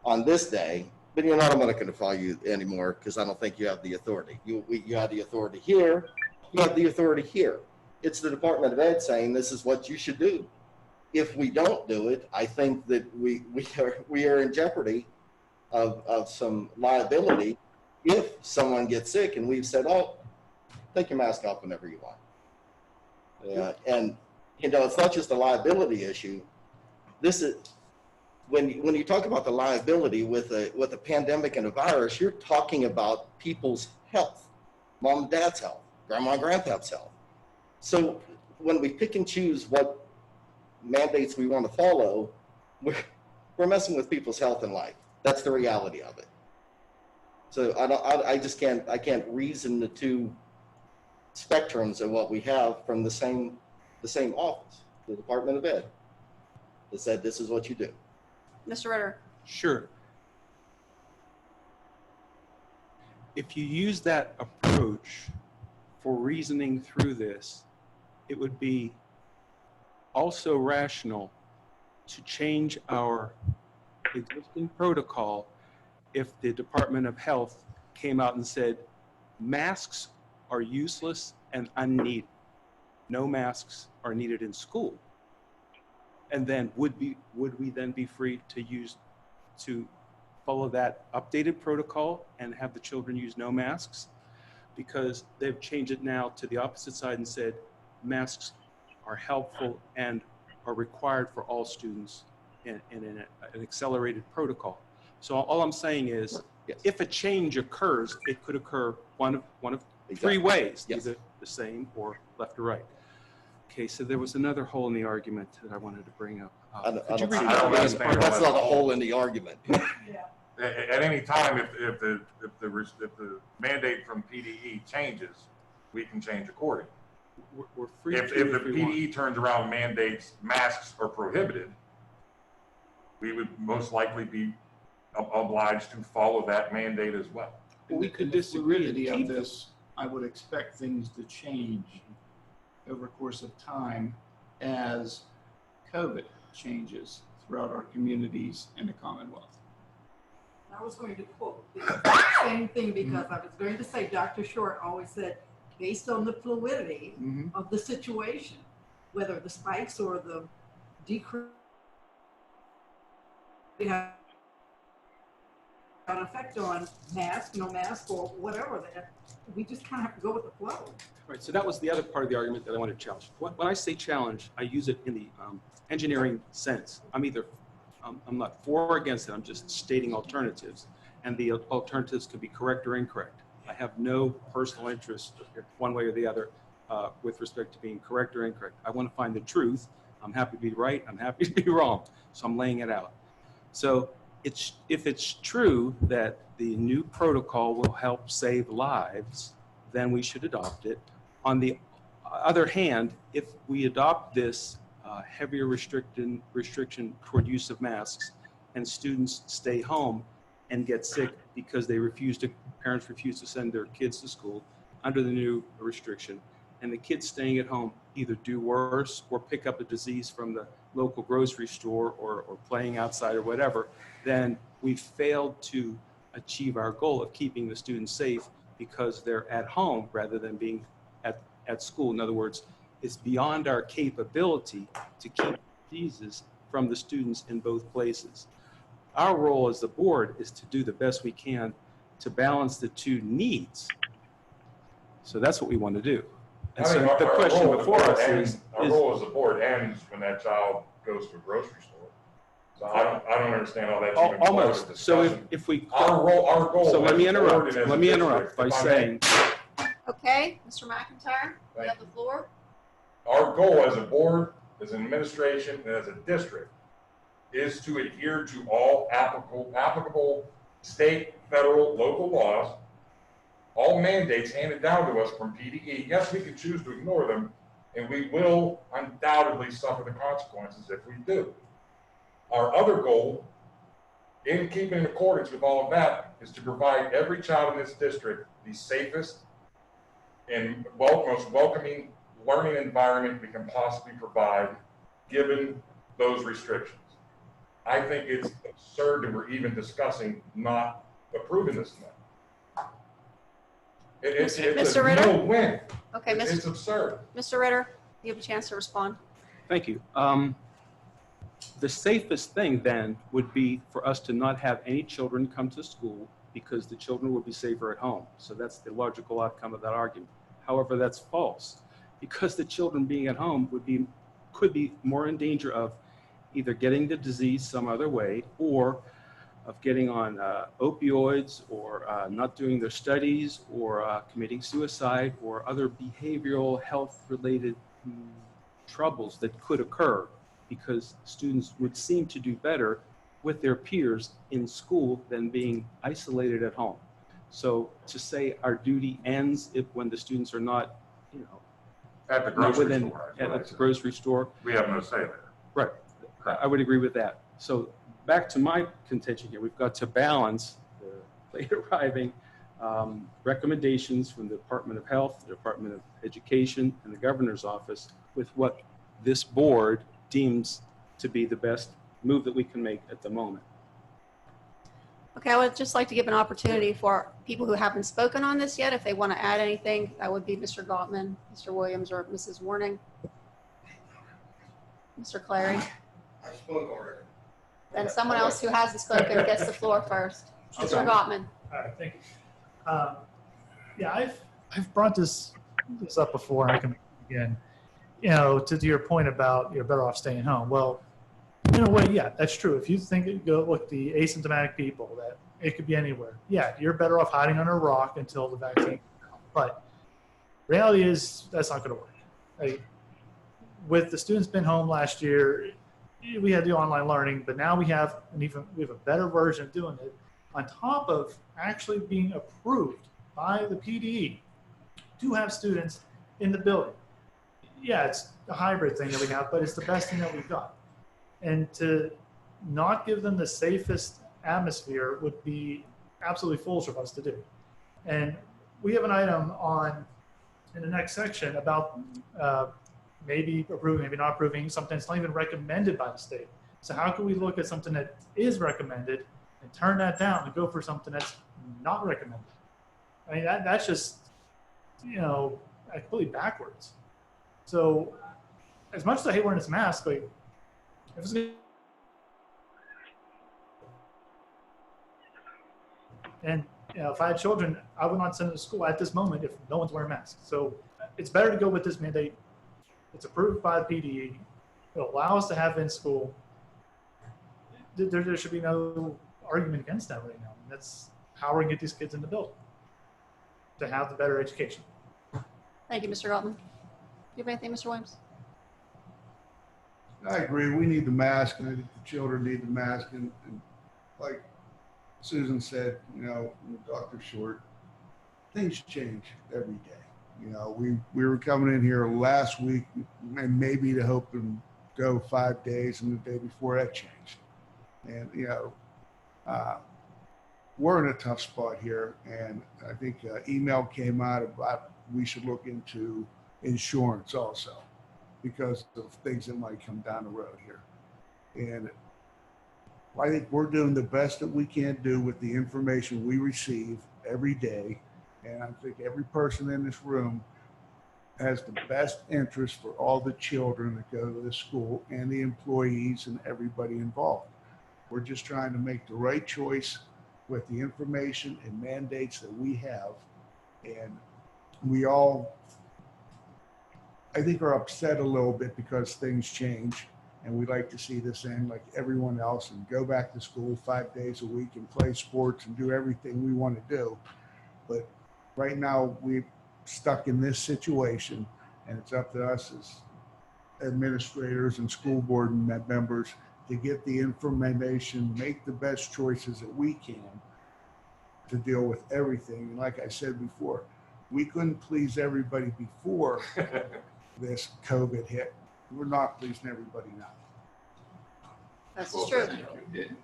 on this day, but you're not going to follow you anymore because I don't think you have the authority. You have the authority here, you have the authority here. It's the Department of Ed saying this is what you should do. If we don't do it, I think that we are in jeopardy of some liability if someone gets sick and we've said, oh, take your mask off whenever you want. And it's not just a liability issue. This is when you talk about the liability with a pandemic and a virus, you're talking about people's health, mom and dad's health, grandma and grandpa's health. So when we pick and choose what mandates we want to follow, we're messing with people's health and life. That's the reality of it. So I can't reason the two spectrums of what we have from the same office, the Department of Ed, that said this is what you do. Mr. Ritter. Sure. If you use that approach for reasoning through this, it would be also rational to change our existing protocol if the Department of Health came out and said masks are useless and unneeded. No masks are needed in school. And then would we then be free to follow that updated protocol and have the children use no masks? Because they've changed it now to the opposite side and said masks are helpful and are required for all students in an accelerated protocol. So all I'm saying is, yes, if a change occurs, it could occur one of exactly. three ways, yes, either the same or left or right. Okay, so there was another hole in the argument that I wanted to bring up. That's not a hole in the argument. At any time, if the mandate from PDE changes, we can change accordingly. We're free if the PDE turns around and mandates masks are prohibited, we would most likely be obliged to follow that mandate as well. Well, we could The disagree. fluidity of this, I would expect things to change over the course of time as COVID changes throughout our communities and the Commonwealth. I was going to quote the same thing because I was going to say Dr. Short always said, based on the fluidity of the situation, whether the spikes or the decrease have an effect on mask, no mask, or whatever, that we just kind of have to go with the flow. Right, so that was the other part of the argument that I wanted to challenge. When I say challenge, I use it in the engineering sense. I'm not for or against it, I'm just stating alternatives. And the alternatives could be correct or incorrect. I have no personal interest one way or the other with respect to being correct or incorrect. I want to find the truth. I'm happy to be right, I'm happy to be wrong. So I'm laying it out. So if it's true that the new protocol will help save lives, then we should adopt it. On the other hand, if we adopt this heavier restriction toward use of masks and students stay home and get sick because parents refuse to send their kids to school under the new restriction, and the kids staying at home either do worse or pick up a disease from the local grocery store or playing outside or whatever, then we've failed to achieve our goal of keeping the students safe because they're at home rather than being at school. In other words, it's beyond our capability to keep diseases from the students in both places. Our role as the board is to do the best we can to balance the two needs. So that's what we want to do. And I so mean, the our question role as a before board us ends- is, Our role as a board ends when that child goes to a grocery store. So I don't understand how that's even part of the almost. So discussion. if we, Our goal. so let me as a board interrupt. and as a Let me district, interrupt by if I may, saying, Okay, Mr. McIntyre, you Thank have the floor. Our goal as a board, as an administration, and as a district is to adhere to all applicable state, federal, local laws, all mandates handed down to us from PDE. Yes, we can choose to ignore them, and we will undoubtedly suffer the consequences if we do. Our other goal, in keeping in accordance with all of that, is to provide every child in this district the safest and most welcoming learning environment we can possibly provide, given those restrictions. I think it's absurd that we're even discussing not approving this tonight. It's Mr. a Ritter? no-win. Okay, It's absurd. Mr. Ritter, you have a chance to respond. thank you. The safest thing then would be for us to not have any children come to school because the children would be safer at home. So that's the logical outcome of that argument. However, that's false, because the children being at home could be more in danger of either getting the disease some other way, or of getting on opioids, or not doing their studies, or committing suicide, or other behavioral health related troubles that could occur, because students would seem to do better with their peers in school than being isolated at home. So to say our duty ends when the students are not, At the grocery within, store. at the grocery store. We have no say there. Right. I would agree with that. So back to my contention here, we've got to balance the late arriving recommendations from the Department of Health, the Department of Education, and the Governor's Office with what this board deems to be the best move that we can make at the moment. Okay, I would just like to give an opportunity for people who haven't spoken on this yet. If they want to add anything, that would be Mr. Gottman, Mr. Williams, or Mrs. Warning. Mr. Clary. I spoke already. Then someone else who hasn't spoken gets the floor first. Mr. Gottman. All right, thank you. Yeah, I've brought this up before, and I can make it again. To your point about you're better off staying home. Well, in a way, yeah, that's true. If you think it go look the asymptomatic people, that it could be anywhere. Yeah, you're better off hiding under a rock until the vaccine comes out. But reality is that's not going to work. With the students been home last year, we had the online learning, but now we have a better version of doing it, on top of actually being approved by the PDE to have students in the building. Yeah, it's a hybrid thing that we have, but it's the best thing that we've got. And to not give them the safest atmosphere would be absolutely foolish of us to do. And we have an item in the next section about maybe approving, maybe not approving something that's not even recommended by the state. So how can we look at something that is recommended and turn that down and go for something that's not recommended? I mean, that's just, completely backwards. So as much as I hate wearing this mask, if it's and if I had children, I would not send them to school at this moment if no one's wearing masks. So it's better to go with this mandate. It's approved by the PDE. It'll allow us to have in school. There should be no argument against that right now. And that's how we're going to get these kids in the building to have the better education. Thank you, Mr. Gottman. Do you have anything, Mr. Williams? I agree. We need the mask, and I think the children need the mask. And like Susan said, Dr. Short, things change every day. We were coming in here last week and maybe to hope and go 5 days, and the day before that changed. And, we're in a tough spot here. And I think email came out about we should look into insurance also, because of things that might come down the road here. And I think we're doing the best that we can do with the information we receive every day. And I think every person in this room has the best interest for all the children that go to the school and the employees and everybody involved. We're just trying to make the right choice with the information and mandates that we have. And we all, I think, are upset a little bit because things change, and we'd like to see this end like everyone else and go back to school 5 days a week and play sports and do everything we want to do. But right now, we're stuck in this situation, and it's up to us as administrators and school board members to get the information, make the best choices that we can to deal with everything. And like I said before, we couldn't please everybody before this COVID hit. We're not pleasing everybody now. That's true.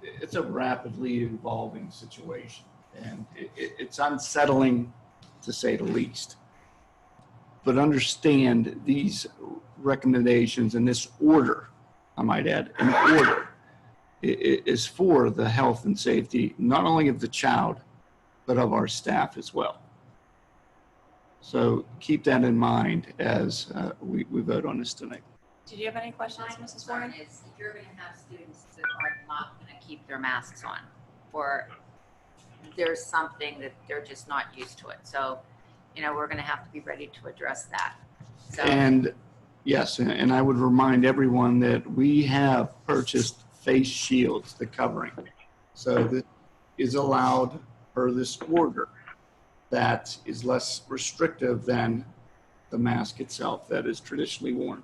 It's a rapidly evolving situation, and it's unsettling to say the least. But understand these recommendations and this order, I might add, an order, is for the health and safety, not only of the child, but of our staff as well. So keep that in mind as we vote on this tonight. Did you have any questions, Mrs. Warren? Is if you're going to have students that are not going to keep their masks on, or there's something that they're just not used to it. So, you know, we're going to have to be ready to address that. So, And yes, and I would remind everyone that we have purchased face shields, the covering. So that is allowed per this order. That is less restrictive than the mask itself that is traditionally worn.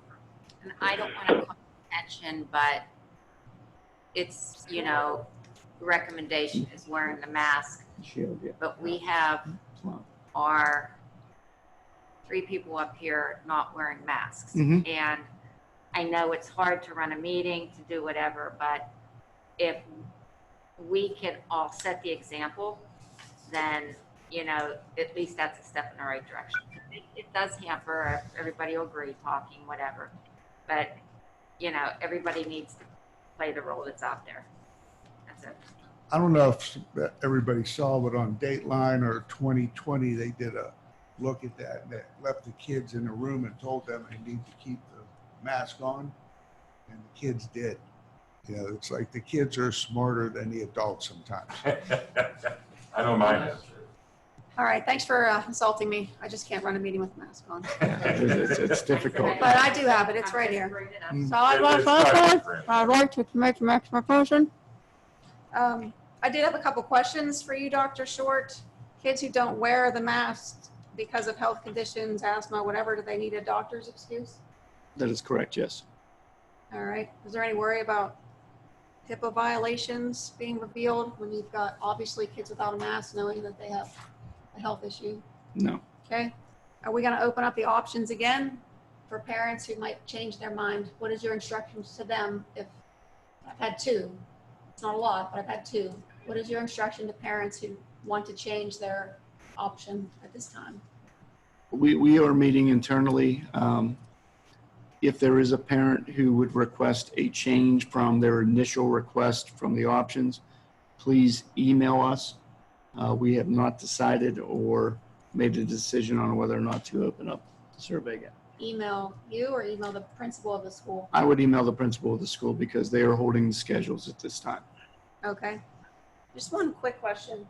and I don't want to call attention, but it's, you know, the recommendation is wearing the mask. Shield, yeah. But we have our 3 people up here not wearing masks. Mhm. And I know it's hard to run a meeting, to do whatever, but if we can all set the example, then, you know, at least that's a step in the right direction. It does hamper, everybody will agree, talking, whatever. But, you know, everybody needs to play the role that's out there. That's it. I don't know if everybody saw, but on Dateline or 2020, they did a look at that, and they left the kids in a room and told them they need to keep the mask on, and the kids did. You know, it's like the kids are smarter than the adults sometimes. I don't mind it. All right, thanks for insulting me. I just can't run a meeting with a mask on. It's difficult. But I do have it, it's right here. Mm. So I'd like It's fine, to make some explanation. I did have a couple questions for you, Dr. Short. Kids who don't wear the mask because of health conditions, asthma, whatever, do they need a doctor's excuse? That is correct, yes. All right, is there any worry about HIPAA violations being revealed when you've got obviously kids without a mask knowing that they have a health issue? No. Okay, are we gonna open up the options again for parents who might change their mind? What is your instructions to them if, I've had 2, it's not a lot, but I've had 2. What is your instruction to parents who want to change their option at this time? We are meeting internally. If there is a parent who would request a change from their initial request from the options, please email us. We have not decided or made a decision on whether or not to open up the survey again. Email you or email the principal of the school? I would email the principal of the school because they are holding the schedules at this time. Okay. Just one quick question.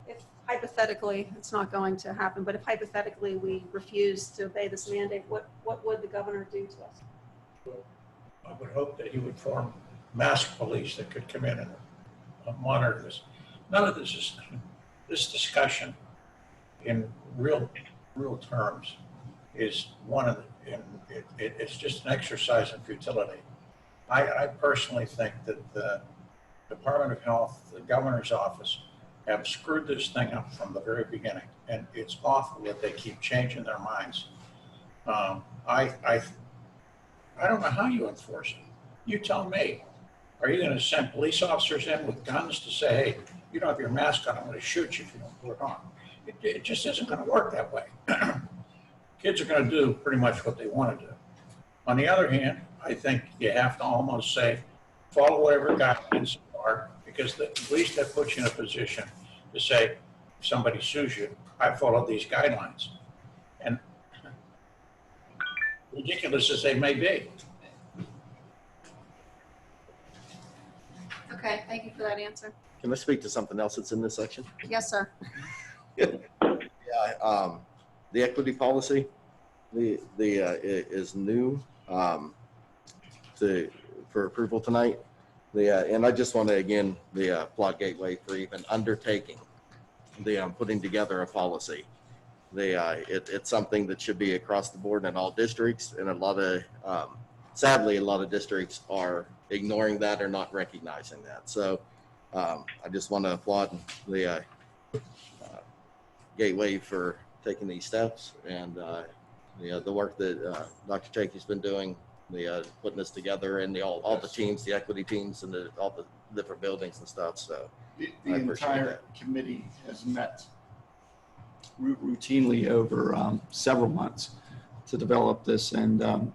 If hypothetically, it's not going to happen, but if hypothetically we refuse to obey this mandate, what would the governor do to us? I would hope that he would form mask police that could come in and monitor this. None of this is, this discussion in real terms is one of the, it's just an exercise in futility. I personally think that the Department of Health, the governor's office, have screwed this thing up from the very beginning, and it's awful that they keep changing their minds. I don't know how you enforce it. You tell me. Are you going to send police officers in with guns to say, hey, you don't have your mask on, I'm going to shoot you if you don't put it on? It just isn't going to work that way. Kids are going to do pretty much what they want to do. On the other hand, I think you have to almost say, follow whatever guidelines are, because at least that puts you in a position to say, if somebody sues you, I followed these guidelines. And ridiculous as they may be. Okay, thank you for that answer. Can I speak to something else that's in this section? Yes, sir. Yeah, the equity policy, is new for approval tonight. And I just want to again applaud Gateway for even undertaking putting together a policy. It's something that should be across the board in all districts, and a lot of sadly a lot of districts are ignoring that or not recognizing that. So I just want to applaud the Gateway for taking these steps, and the work that Dr. Chakey's been doing, putting this together, and all the teams, the equity teams, and all the different buildings and stuff. So The I appreciate entire that. committee has met routinely over several months to develop this, and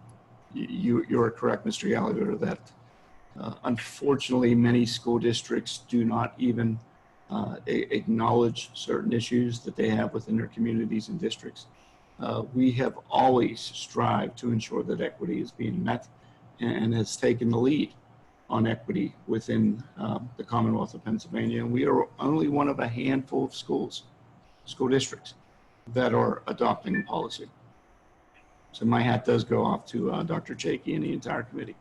you're correct, Mr. Gallagher, that unfortunately many school districts do not even acknowledge certain issues that they have within their communities and districts. We have always strived to ensure that equity is being met, and has taken the lead on equity within the Commonwealth of Pennsylvania. And we are only one of a handful of school districts that are adopting the policy. So my hat does go off to Dr. Chakey and the entire committee.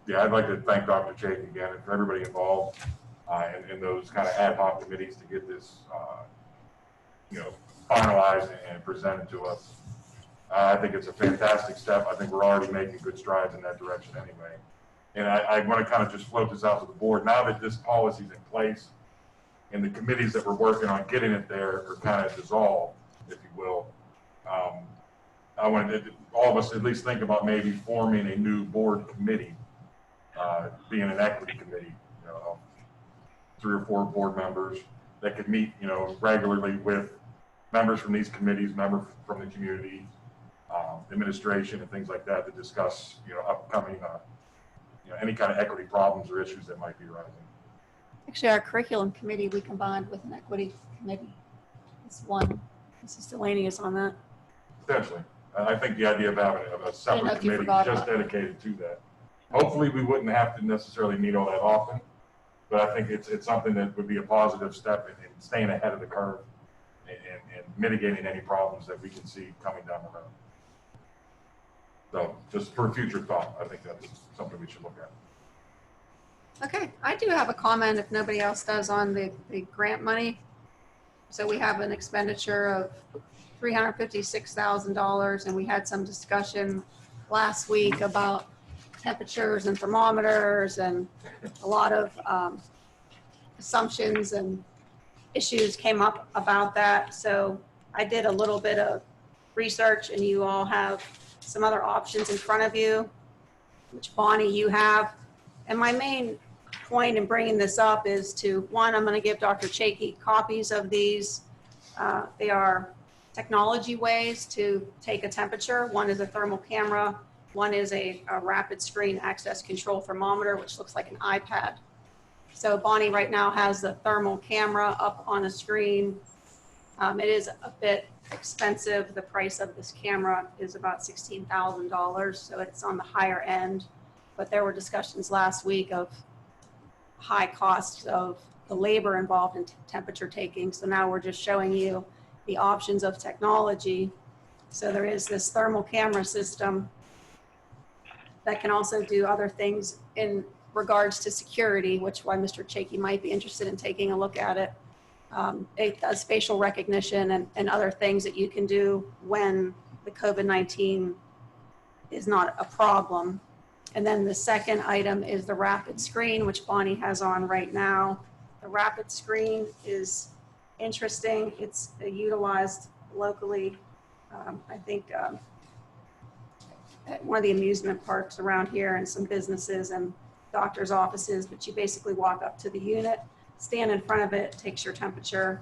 Yeah, I'd like to thank Dr. Chakey again and for everybody involved in those kind of ad hoc committees to get this, finalized and presented to us. I think it's a fantastic step. I think we're already making good strides in that direction anyway. And I want to kind of just float this out to the board. Now that this policy is in place and the committees that we're working on getting it there are kind of dissolved, if you will, I wanted all of us to at least think about maybe forming a new board committee, being an equity committee, 3 or 4 board members that could meet, regularly with members from these committees, members from the community, administration, and things like that to discuss, upcoming, any kind of equity problems or issues that might be arising. Actually, our curriculum committee, we combined with an equity committee. It's one. Mrs. Delaney is on that. Potentially. I think the idea of having a separate committee just dedicated to that. Hopefully, we wouldn't have to necessarily meet all that often, but I think it's something that would be a positive step in staying ahead of the curve and mitigating any problems that we can see coming down the road. So just for future thought, I think that's something we should look at. Okay, I do have a comment if nobody else does on the grant money. So we have an expenditure of $356,000, and we had some discussion last week about temperatures and thermometers, and a lot of assumptions and issues came up about that. So I did a little bit of research, and you all have some other options in front of you, which Bonnie, you have. And my main point in bringing this up is to, one, I'm going to give Dr. Chakey copies of these. They are technology ways to take a temperature. One is a thermal camera. One is a rapid screen access control thermometer, which looks like an iPad. So Bonnie right now has the thermal camera up on a screen. It is a bit expensive. The price of this camera is about $16,000, so it's on the higher end. But there were discussions last week of high costs of the labor involved in temperature taking. So now we're just showing you the options of technology. So there is this thermal camera system that can also do other things in regards to security, which why Mr. Chakey might be interested in taking a look at it. It does facial recognition and other things that you can do when the COVID-19 is not a problem. And then the second item is the rapid screen, which Bonnie has on right now. The rapid screen is interesting. It's utilized locally, I think, at one of the amusement parks around here and some businesses and doctor's offices, but you basically walk up to the unit, stand in front of it, takes your temperature.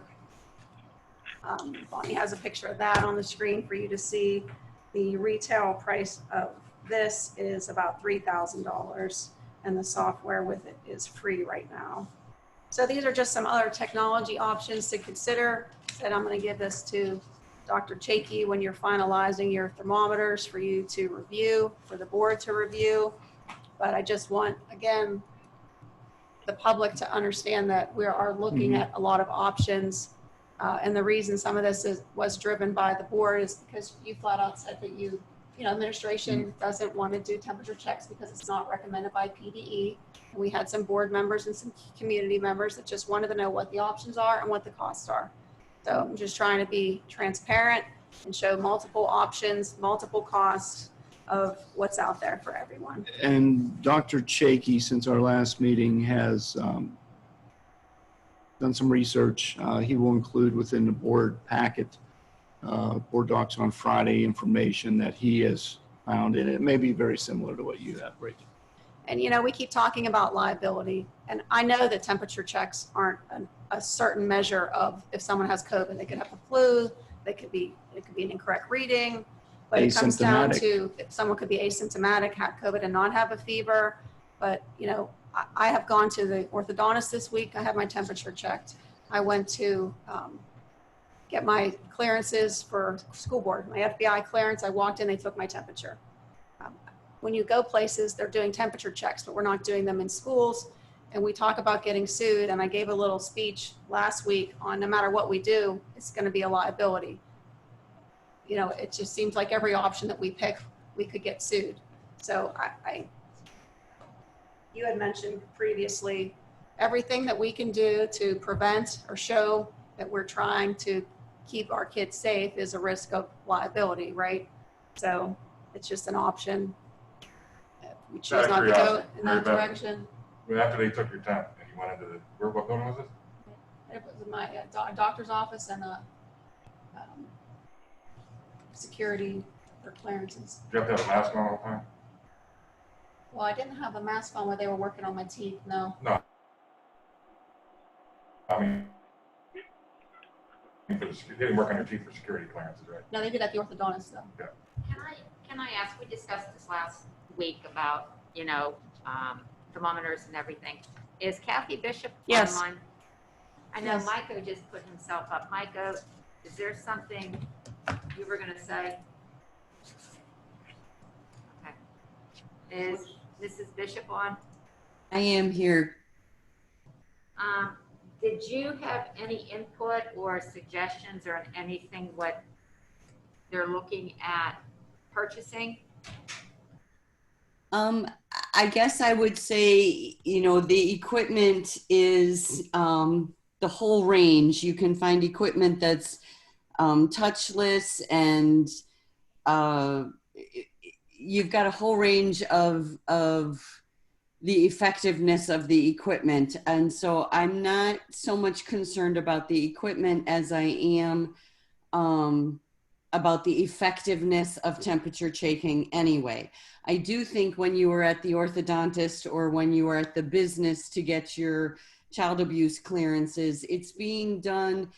Bonnie has a picture of that on the screen for you to see. The retail price of this is about $3,000, and the software with it is free right now. So these are just some other technology options to consider. And I'm going to give this to Dr. Chakey when you're finalizing your thermometers for you to review, for the board to review. But I just want, again, the public to understand that we are looking at a lot of options. And the reason some of this was driven by the board is because you flat out said that administration doesn't want to do temperature checks because it's not recommended by PDE. And we had some board members and some community members that just wanted to know what the options are and what the costs are. So I'm just trying to be transparent and show multiple options, multiple costs of what's out there for everyone. And Dr. Chakey, since our last meeting, has done some research. He will include within the board packet, board docs on Friday, information that he has found, and it may be very similar to what you have, Rachel. And we keep talking about liability, and I know that temperature checks aren't a certain measure of if someone has COVID. They could have the flu, it could be an incorrect reading, but it comes down to if someone could be asymptomatic, have COVID and not have a fever. But I have gone to the orthodontist this week. I had my temperature checked. I went to get my clearances for school board, my FBI clearance. I walked in, they took my temperature. When you go places, they're doing temperature checks, but we're not doing them in schools. And we talk about getting sued. And I gave a little speech last week on no matter what we do, it's going to be a liability. It just seems like every option that we pick, we could get sued. So you had mentioned previously, everything that we can do to prevent or show that we're trying to keep our kids safe is a risk of liability, right? So it's just an option. We choose not to go in that direction. After they took your temp and you went into what building was it? It was my doctor's office and security for clearances. Did you have to have a mask on all the time? Well, I didn't have a mask on while they were working on my teeth, no. No. I mean, they didn't work on your teeth for security clearances, right? No, they did at the orthodontist though. Yeah. Can I ask, we discussed this last week about, thermometers and everything. Is Kathy Bishop Yes. online? I know Yes. Micah just put himself up. Micah, is there something you were gonna say? Okay. Is Mrs. Bishop on? I am here. Did you have any input or suggestions or anything what they're looking at purchasing? I guess I would say, the equipment is the whole range. You can find equipment that's touchless, and you've got a whole range of the effectiveness of the equipment. And so I'm not so much concerned about the equipment as I am about the effectiveness of temperature checking anyway. I do think when you were at the orthodontist or when you were at the business to get your child abuse clearances, it's being done,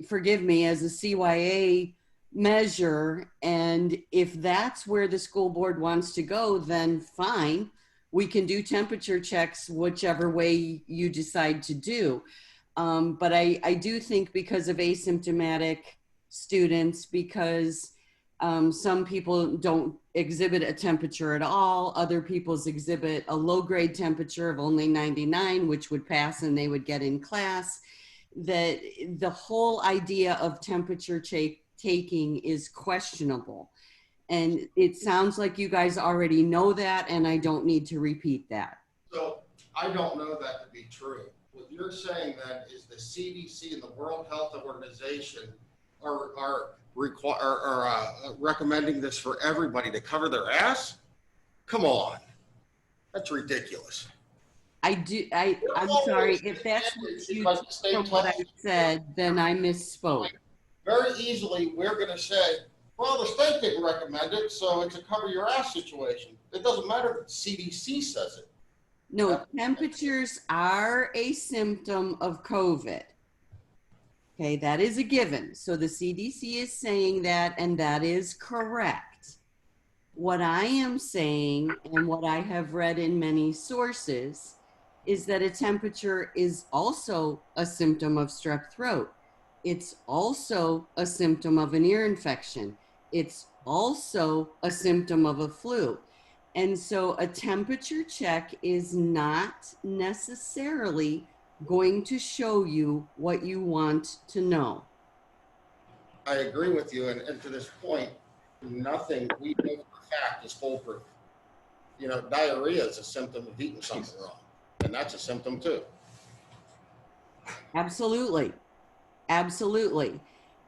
forgive me, as a CYA measure. And if that's where the school board wants to go, then fine. We can do temperature checks whichever way you decide to do. But I do think because of asymptomatic students, because some people don't exhibit a temperature at all, other people's exhibit a low-grade temperature of only 99, which would pass and they would get in class, that the whole idea of temperature taking is questionable. And it sounds like you guys already know that, and I don't need to repeat that. So I don't know that to be true. What you're saying then is the CDC and the World Health Organization are recommending this for everybody to cover their ass? Come on. That's ridiculous. I'm sorry, if that's what you took from what I said, then I misspoke. Very easily, we're going to say, well, the state didn't recommend it, so it's a cover your ass situation. It doesn't matter if the CDC says it. No, temperatures are a symptom of COVID. Okay, that is a given. So the CDC is saying that, and that is correct. What I am saying, and what I have read in many sources, is that a temperature is also a symptom of strep throat. It's also a symptom of an ear infection. It's also a symptom of a flu. And so a temperature check is not necessarily going to show you what you want to know. I agree with you, and to this point, nothing we know for a fact is foolproof. You know, diarrhea is a symptom of eating something wrong, and that's a symptom too. Absolutely. Absolutely.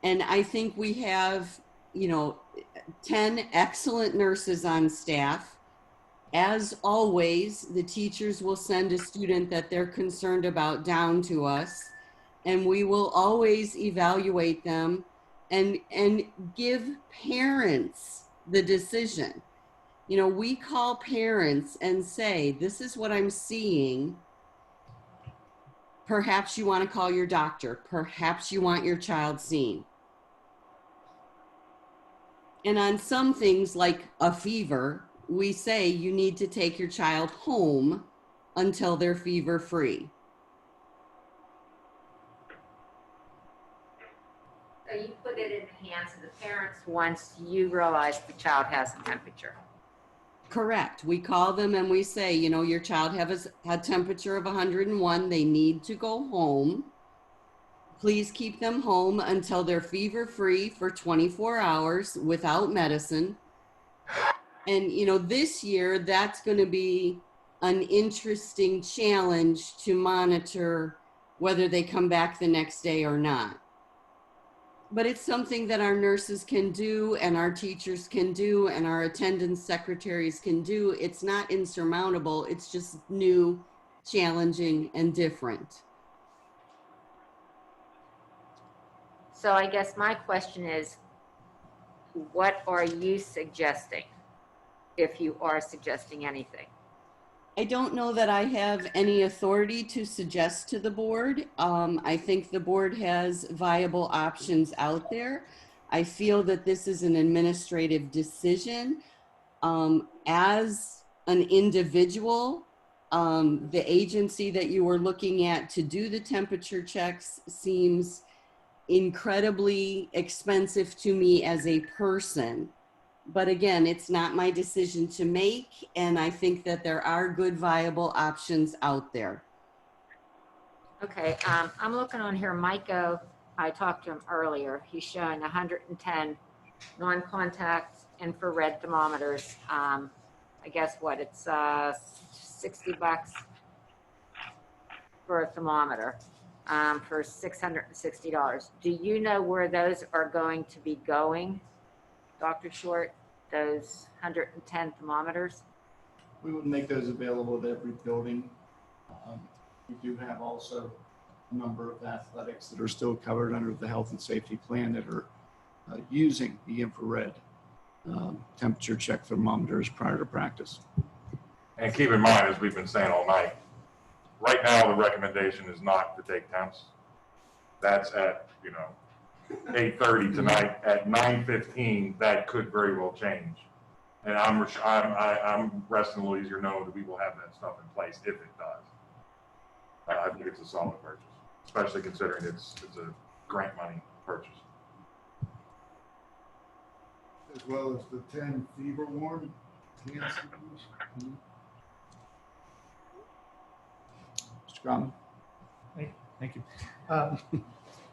And I think we have, 10 excellent nurses on staff. As always, the teachers will send a student that they're concerned about down to us, and we will always evaluate them and give parents the decision. We call parents and say, this is what I'm seeing. Perhaps you want to call your doctor. Perhaps you want your child seen. And on some things like a fever, we say you need to take your child home until they're fever free. So you put it in the hands of the parents once you realize the child has a temperature. Correct. We call them and we say, your child has a temperature of 101. They need to go home. Please keep them home until they're fever free for 24 hours without medicine. And, this year that's going to be an interesting challenge to monitor whether they come back the next day or not. But it's something that our nurses can do and our teachers can do and our attendance secretaries can do. It's not insurmountable. It's just new, challenging, and different. So I guess my question is, what are you suggesting, if you are suggesting anything? I don't know that I have any authority to suggest to the board. I think the board has viable options out there. I feel that this is an administrative decision. As an individual, the agency that you were looking at to do the temperature checks seems incredibly expensive to me as a person. But again, it's not my decision to make, and I think that there are good viable options out there. Okay, I'm looking on here, Micah, I talked to him earlier. He's showing 110 non-contact infrared thermometers. I guess what, it's $60 for a thermometer, for $660. Do you know where those are going to be going, Dr. Short, those 110 thermometers? We would make those available at every building. We do have also a number of athletics that are still covered under the health and safety plan that are using the infrared temperature check thermometers prior to practice. And keep in mind, as we've been saying all night, right now the recommendation is not to take temps. That's at 8:30 tonight. At 9:15, that could very well change. And I'm resting a little easier knowing that we will have that stuff in place if it does. I think it's a solid purchase, especially considering it's a grant money purchase. As well as the 10 fever warm hand signals. Mr. Graham. Thank you.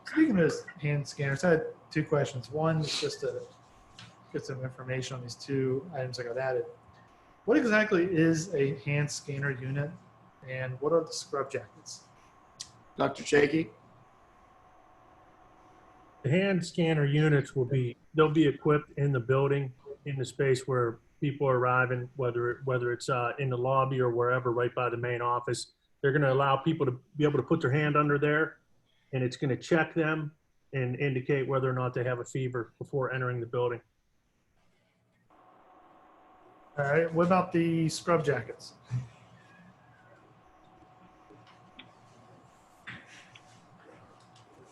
Speaking of hand scanners, I had two questions. One is just to get some information on these two items that got added. What exactly is a hand scanner unit, and what are the scrub jackets? Dr. Shaky? The hand scanner units they'll be equipped in the building, in the space where people are arriving, whether it's in the lobby or wherever, right by the main office. They're going to allow people to be able to put their hand under there, and it's going to check them and indicate whether or not they have a fever before entering the building. All right, what about the scrub jackets?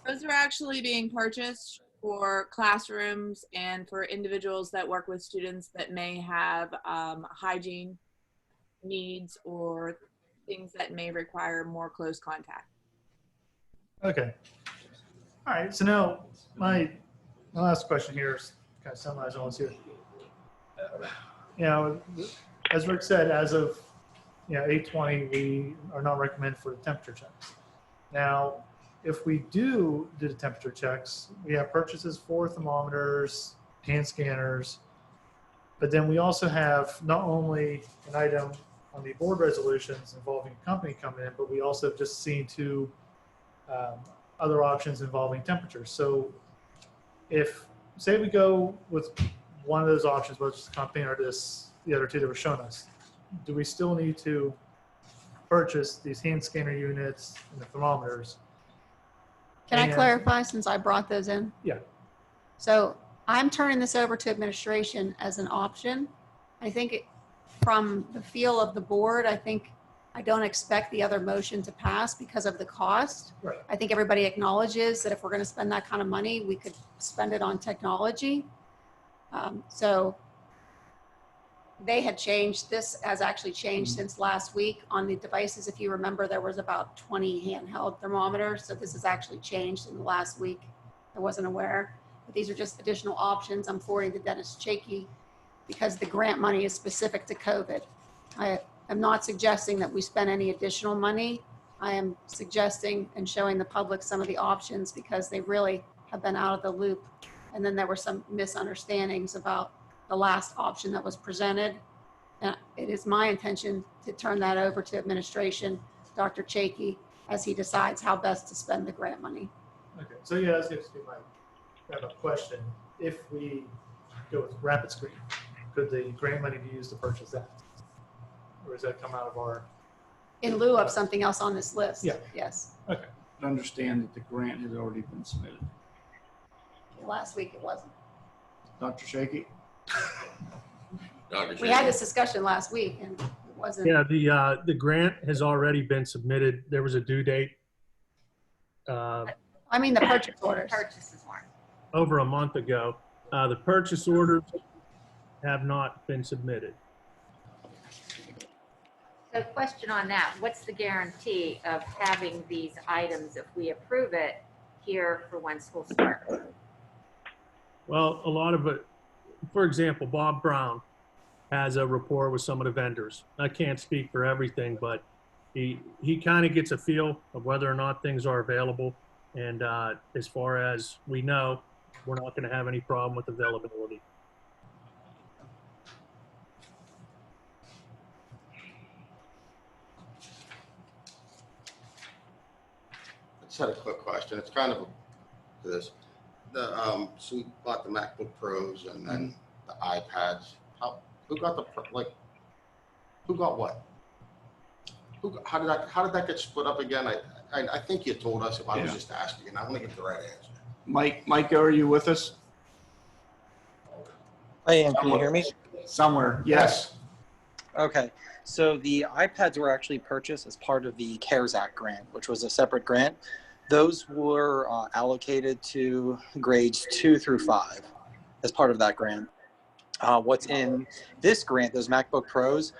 Those are actually being purchased for classrooms and for individuals that work with students that may have hygiene needs or things that may require more close contact. Okay. All right, so now my last question here is kind of summarizing all this here. as Rick said, as of 8:20, we are not recommended for the temperature checks. Now, if we do the temperature checks, we have purchases for thermometers, hand scanners, but then we also have not only an item on the board resolutions involving a company coming in, but we also have just seen two other options involving temperatures. So if, say we go with one of those options, whether it's the company or the other two that were shown us, do we still need to purchase these hand scanner units and the thermometers? Can I And- clarify since I brought those in? Yeah. So I'm turning this over to administration as an option. I think from the feel of the board, I don't expect the other motion to pass because of the cost. Right. I think everybody acknowledges that if we're going to spend that kind of money, we could spend it on technology. So they had changed, this has actually changed since last week on the devices. If you remember, there was about 20 handheld thermometers. So this has actually changed in the last week. I wasn't aware, but these are just additional options. I'm forwarding to Dennis Chakey because the grant money is specific to COVID. I am not suggesting that we spend any additional money. I am suggesting and showing the public some of the options because they really have been out of the loop. And then there were some misunderstandings about the last option that was presented. And it is my intention to turn that over to administration, Dr. Chakey, as he decides how best to spend the grant money. Okay, so yeah, that's going to be my question. If we go with rapid screen, could the grant money be used to purchase that? Or does that come out of our? In lieu of something else on this list? Yeah. Yes. Okay. Understand that the grant has already been submitted. Last week it wasn't. Dr. Shaky? We had this discussion last week and it wasn't. Yeah, the grant has already been submitted. There was a due date I mean, the purchase orders. Purchases weren't. over a month ago. The purchase orders have not been submitted. So question on that, what's the guarantee of having these items, if we approve it, here for when school starts? Well, a lot of it, for example, Bob Brown has a rapport with some of the vendors. I can't speak for everything, but he kind of gets a feel of whether or not things are available. And as far as we know, we're not going to have any problem with availability. I just had a quick question. It's kind of this. So we bought the MacBook Pros and then the iPads. Who got who got what? How did that get split up again? I think you told us. If I was just asking, and I want to get the right answer. Mike, are you with us? I am. Can you hear me? Somewhere. Yes. Okay. So the iPads were actually purchased as part of the CARES Act grant, which was a separate grant. Those were allocated to grades 2 through 5 as part of that grant. What's in this grant, those MacBook Pros,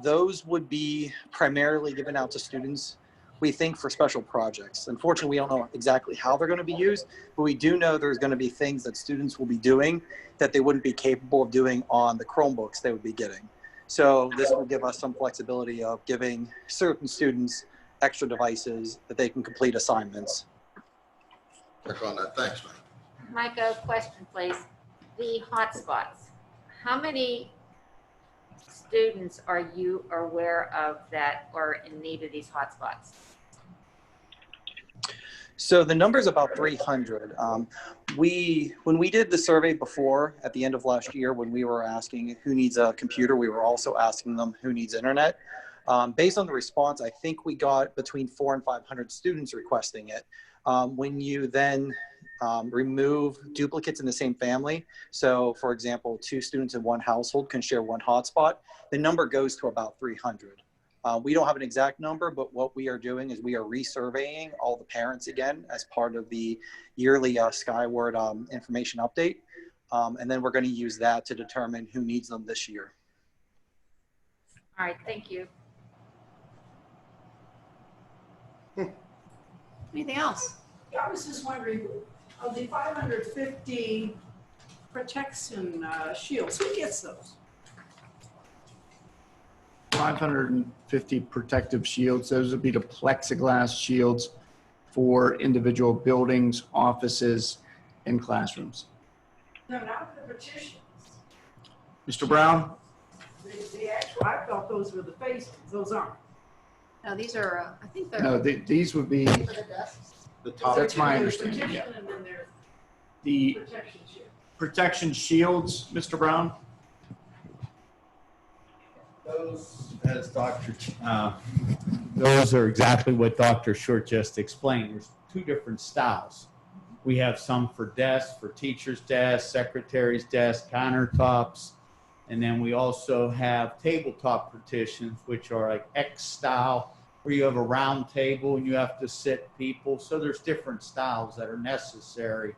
those would be primarily given out to students, we think, for special projects. Unfortunately, we don't know exactly how they're going to be used, but we do know there's going to be things that students will be doing that they wouldn't be capable of doing on the Chromebooks they would be getting. So this will give us some flexibility of giving certain students extra devices that they can complete assignments. Check on that. Thanks, Mike. Mike, a question, please. The hotspots, how many students are you aware of that are in need of these hotspots? So the number is about 300. When we did the survey before, at the end of last year, when we were asking who needs a computer, we were also asking them who needs internet. Based on the response, I think we got between 400 and 500 students requesting it. When you then remove duplicates in the same family, so for example, 2 students in one household can share one hotspot, the number goes to about 300. We don't have an exact number, but what we are doing is we are resurveying all the parents again as part of the yearly Skyward information update. And then we're going to use that to determine who needs them this year. All right, thank you. Anything else? I was just wondering, of the 550 protection shields, who gets those? 550 protective shields. Those would be the plexiglass shields for individual buildings, offices, and classrooms. No, not the petitions. Mr. Brown? The actual, I thought those were the face ones. Those aren't. No, these are, I think they're. No, these would be For the desks. the top. That's my understanding, yeah. Petition and then there's The protection shield. protection shields, Mr. Brown? Those, as those are exactly what Dr. Short just explained. There's two different styles. We have some for desks, for teachers' desks, secretaries' desks, countertops, and then we also have tabletop partitions, which are like X style, where you have a round table and you have to sit people. So there's different styles that are necessary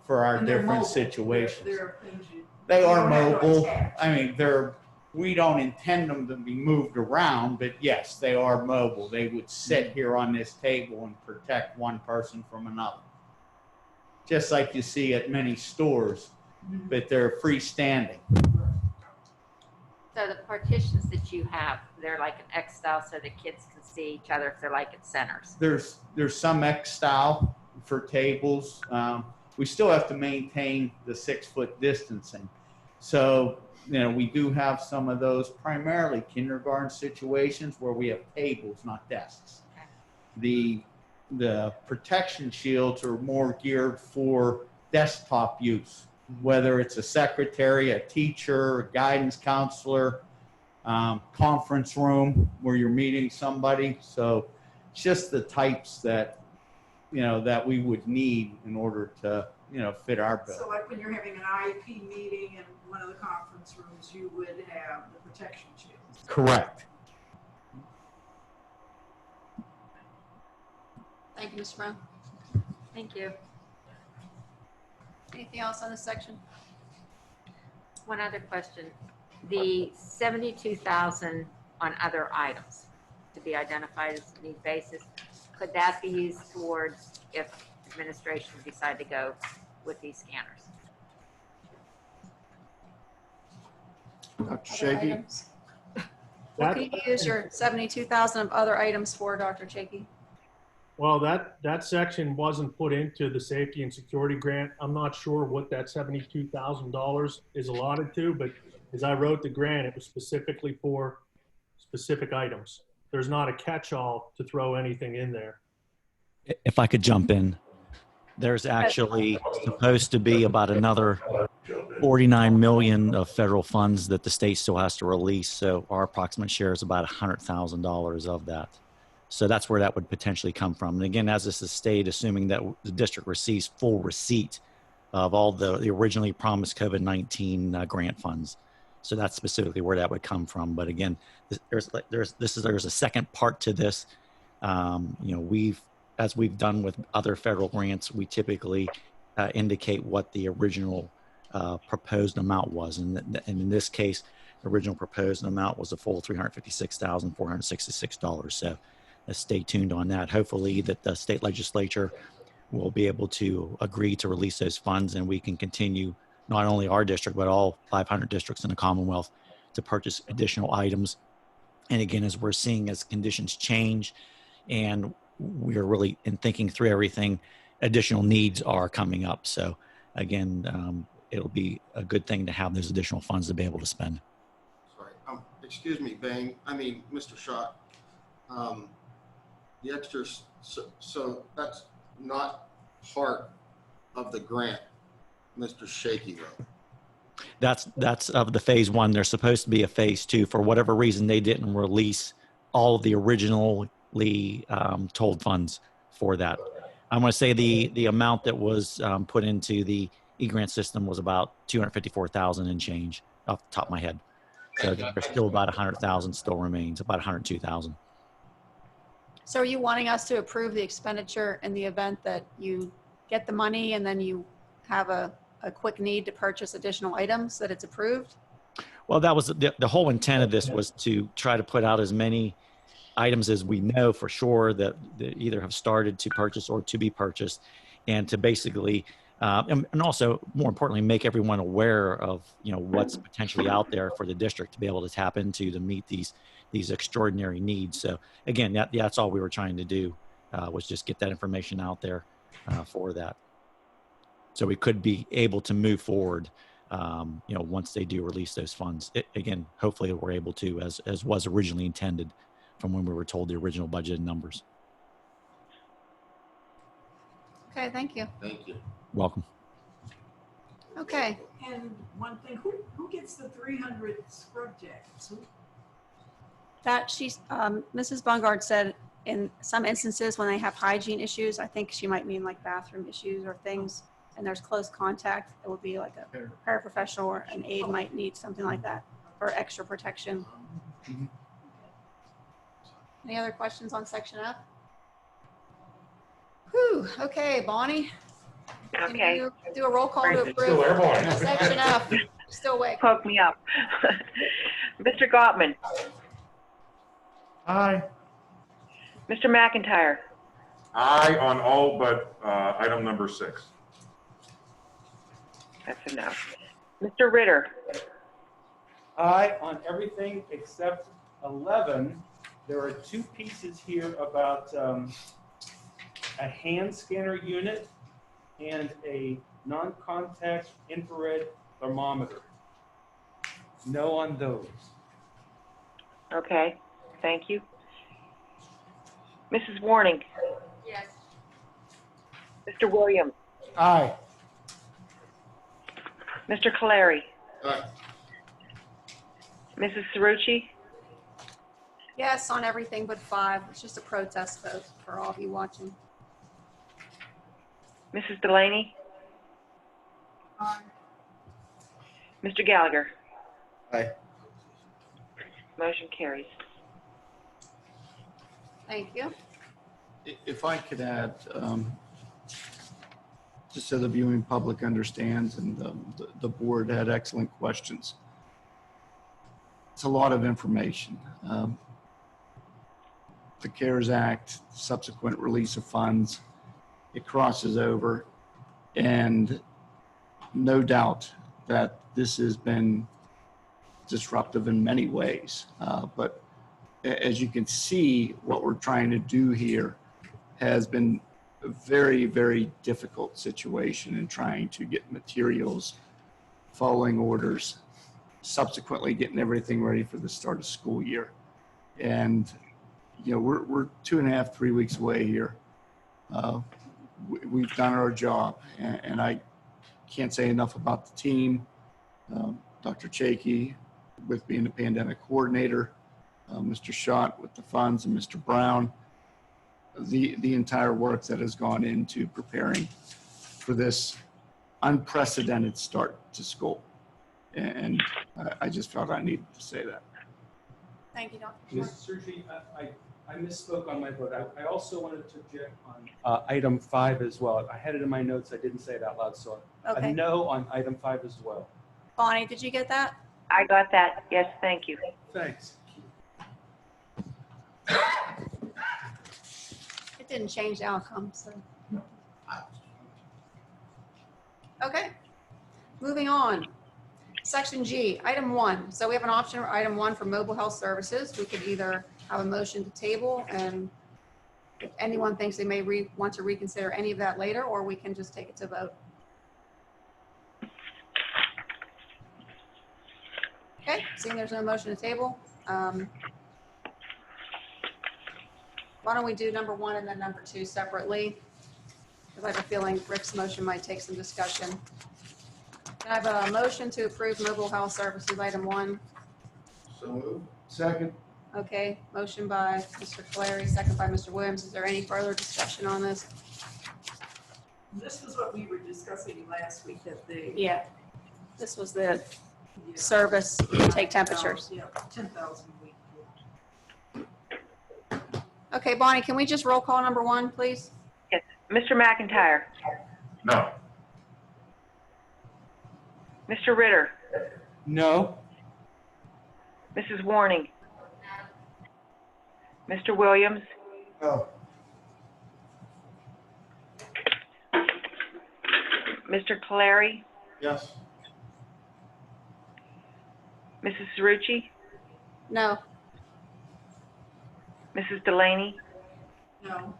for our And they're different mobile. situations. They're things you- They you are don't have to mobile. attach. I mean, we don't intend them to be moved around, but yes, they are mobile. They would sit here on this table and protect one person from another. Just like you see at many stores, but they're freestanding. So the partitions that you have, they're like an X style so the kids can see each other if they're like at centers. There's some X style for tables. We still have to maintain the 6-foot distancing. So, we do have some of those primarily kindergarten situations where we have tables, not desks. The protection shields are more geared for desktop use, whether it's a secretary, a teacher, a guidance counselor, conference room where you're meeting somebody. So it's just the types that, that we would need in order to, fit our bill. So like when you're having an IEP meeting in one of the conference rooms, you would have the protection shields. Correct. Thank you, Mr. Brown. Thank you. Anything else on this section? One other question. The 72,000 on other items to be identified as need basis, could that be used towards if administration decide to go with these scanners? Dr. Other Shaky? items? What can you use your 72,000 of other items for, Dr. Chaky? Well, that section wasn't put into the safety and security grant. I'm not sure what that $72,000 is allotted to, but as I wrote the grant, it was specifically for specific items. There's not a catch-all to throw anything in there. If I could jump in, there's actually supposed to be about another 49 million of federal funds that the state still has to release. So our approximate share is about $100,000 of that. So that's where that would potentially come from. And again, as this is stated, assuming that the district receives full receipt of all the originally promised COVID-19 grant funds. So that's specifically where that would come from. But again, there's a second part to this. As we've done with other federal grants, we typically indicate what the original proposed amount was. And in this case, the original proposed amount was a full $356,466. So stay tuned on that. Hopefully that the state legislature will be able to agree to release those funds, and we can continue not only our district, but all 500 districts in the Commonwealth to purchase additional items. And again, as we're seeing, as conditions change and we're really in thinking through everything, additional needs are coming up. So again, it'll be a good thing to have those additional funds to be able to spend. Sorry, excuse me, Mr. Schott. The extras, so that's not part of the grant, Mr. Shaky wrote. That's of the phase one. There's supposed to be a phase two. For whatever reason, they didn't release all of the originally told funds for that. I'm going to say the amount that was put into the e-grant system was about 254,000 and change off the top of my head. So there's still about 100,000 still remains, about 102,000. So are you wanting us to approve the expenditure in the event that you get the money and then you have a quick need to purchase additional items, that it's approved? Well, that was the whole intent of this, was to try to put out as many items as we know for sure that either have started to purchase or to be purchased, and to basically and also more importantly, make everyone aware of, what's potentially out there for the district to be able to tap into to meet these extraordinary needs. So again, that's all we were trying to do, was just get that information out there for that. So we could be able to move forward, once they do release those funds. Again, hopefully we're able to, as was originally intended from when we were told the original budgeted numbers. Okay, thank you. Thank you. Welcome. Okay. And one thing, who gets the 300 scrub jackets? That Mrs. Bungard said in some instances when they have hygiene issues, I think she might mean like bathroom issues or things, and there's close contact, it would be like a paraprofessional or an aide might need something like that for extra protection. Any other questions on section F? Whew, okay, Bonnie. Can you do a roll call to approve section F? Still awake. Poke me up. Mr. Gottman. Aye. Mr. McIntyre. Aye on all but item number 6. That's enough. Mr. Ritter. Aye on everything except 11. There are 2 pieces here about a hand scanner unit and a non-contact infrared thermometer. No on those. Okay, thank you. Mrs. Warning. Yes. Mr. Williams. Aye. Mr. Caleri. Aye. Mrs. Cerrucci. Yes, on everything but 5. It's just a protest vote for all of you watching. Mrs. Delaney. Aye. Mr. Gallagher. Aye. Motion carries. Thank you. If I could add, just so the viewing public understands, and the board had excellent questions. It's a lot of information. The CARES Act, subsequent release of funds, it crosses over, and no doubt that this has been disruptive in many ways. But as you can see, what we're trying to do here has been a very, very difficult situation in trying to get materials, following orders, subsequently getting everything ready for the start of school year. And, we're 2.5, 3 weeks away here. We've done our job, and I can't say enough about the team, Dr. Chakey with being the pandemic coordinator, Mr. Schott with the funds, and Mr. Brown, the entire work that has gone into preparing for this unprecedented start to school. And I just felt I needed to say that. Thank you, Dr. Mrs. Cerrucci, I misspoke on my vote. I also wanted to object on item 5 as well. I had it in my notes. I didn't say it out loud, so Okay. a no on item 5 as well. Bonnie, did you get that? I got that. Yes, thank you. Thanks. It didn't change the outcome, so. Okay, moving on. Section G, item 1. So we have an option for item 1 for mobile health services. We could either have a motion to table, and if anyone thinks they may want to reconsider any of that later, or we can just take it to vote. Okay, seeing there's no motion to table, why don't we do number 1 and then number 2 separately? Because I have a feeling Rick's motion might take some discussion. Can I have a motion to approve mobile health services item 1? So moved. Second. Okay, motion by Mr. Caleri, second by Mr. Williams. Is there any further discussion on this? This was what we were discussing last week, that they. Yeah. This was the service, take temperatures. Yeah, 10,000 a week. Okay, Bonnie, can we just roll call number 1, please? Yes. Mr. McIntyre. No. Mr. Ritter. No. Mrs. Warning. Mr. Williams. No. Mr. Caleri, Yes. Mrs. Cerrucci, No. Mrs. Delaney, No.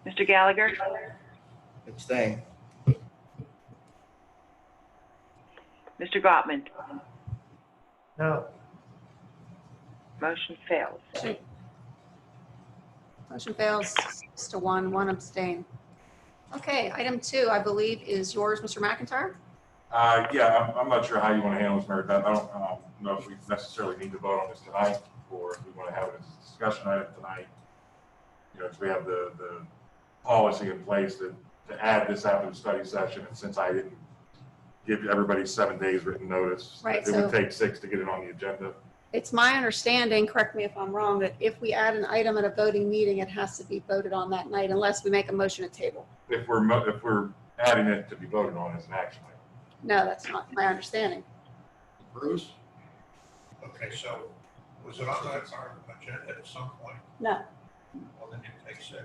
Mr. Gallagher, Abstain. Mr. Gottman. No. Motion fails. Motion fails 6-1, one abstain. Okay, item 2, I believe, is yours, Mr. McIntyre. Yeah, I'm not sure how you want to handle this, Mary Beth. I don't know if we necessarily need to vote on this tonight, or if we want to have it as a discussion item tonight. You know, because we have the policy in place to add this after the study session, and since I didn't give everybody 7 days written notice, Right, it would so- take 6 to get it on the agenda. It's my understanding, correct me if I'm wrong, that if we add an item at a voting meeting, it has to be voted on that night unless we make a motion at table. If we're adding it to be voted on as an action item. No, that's not my understanding. Bruce? Okay, so was it on that agenda at some point? No. Well, then you take 6.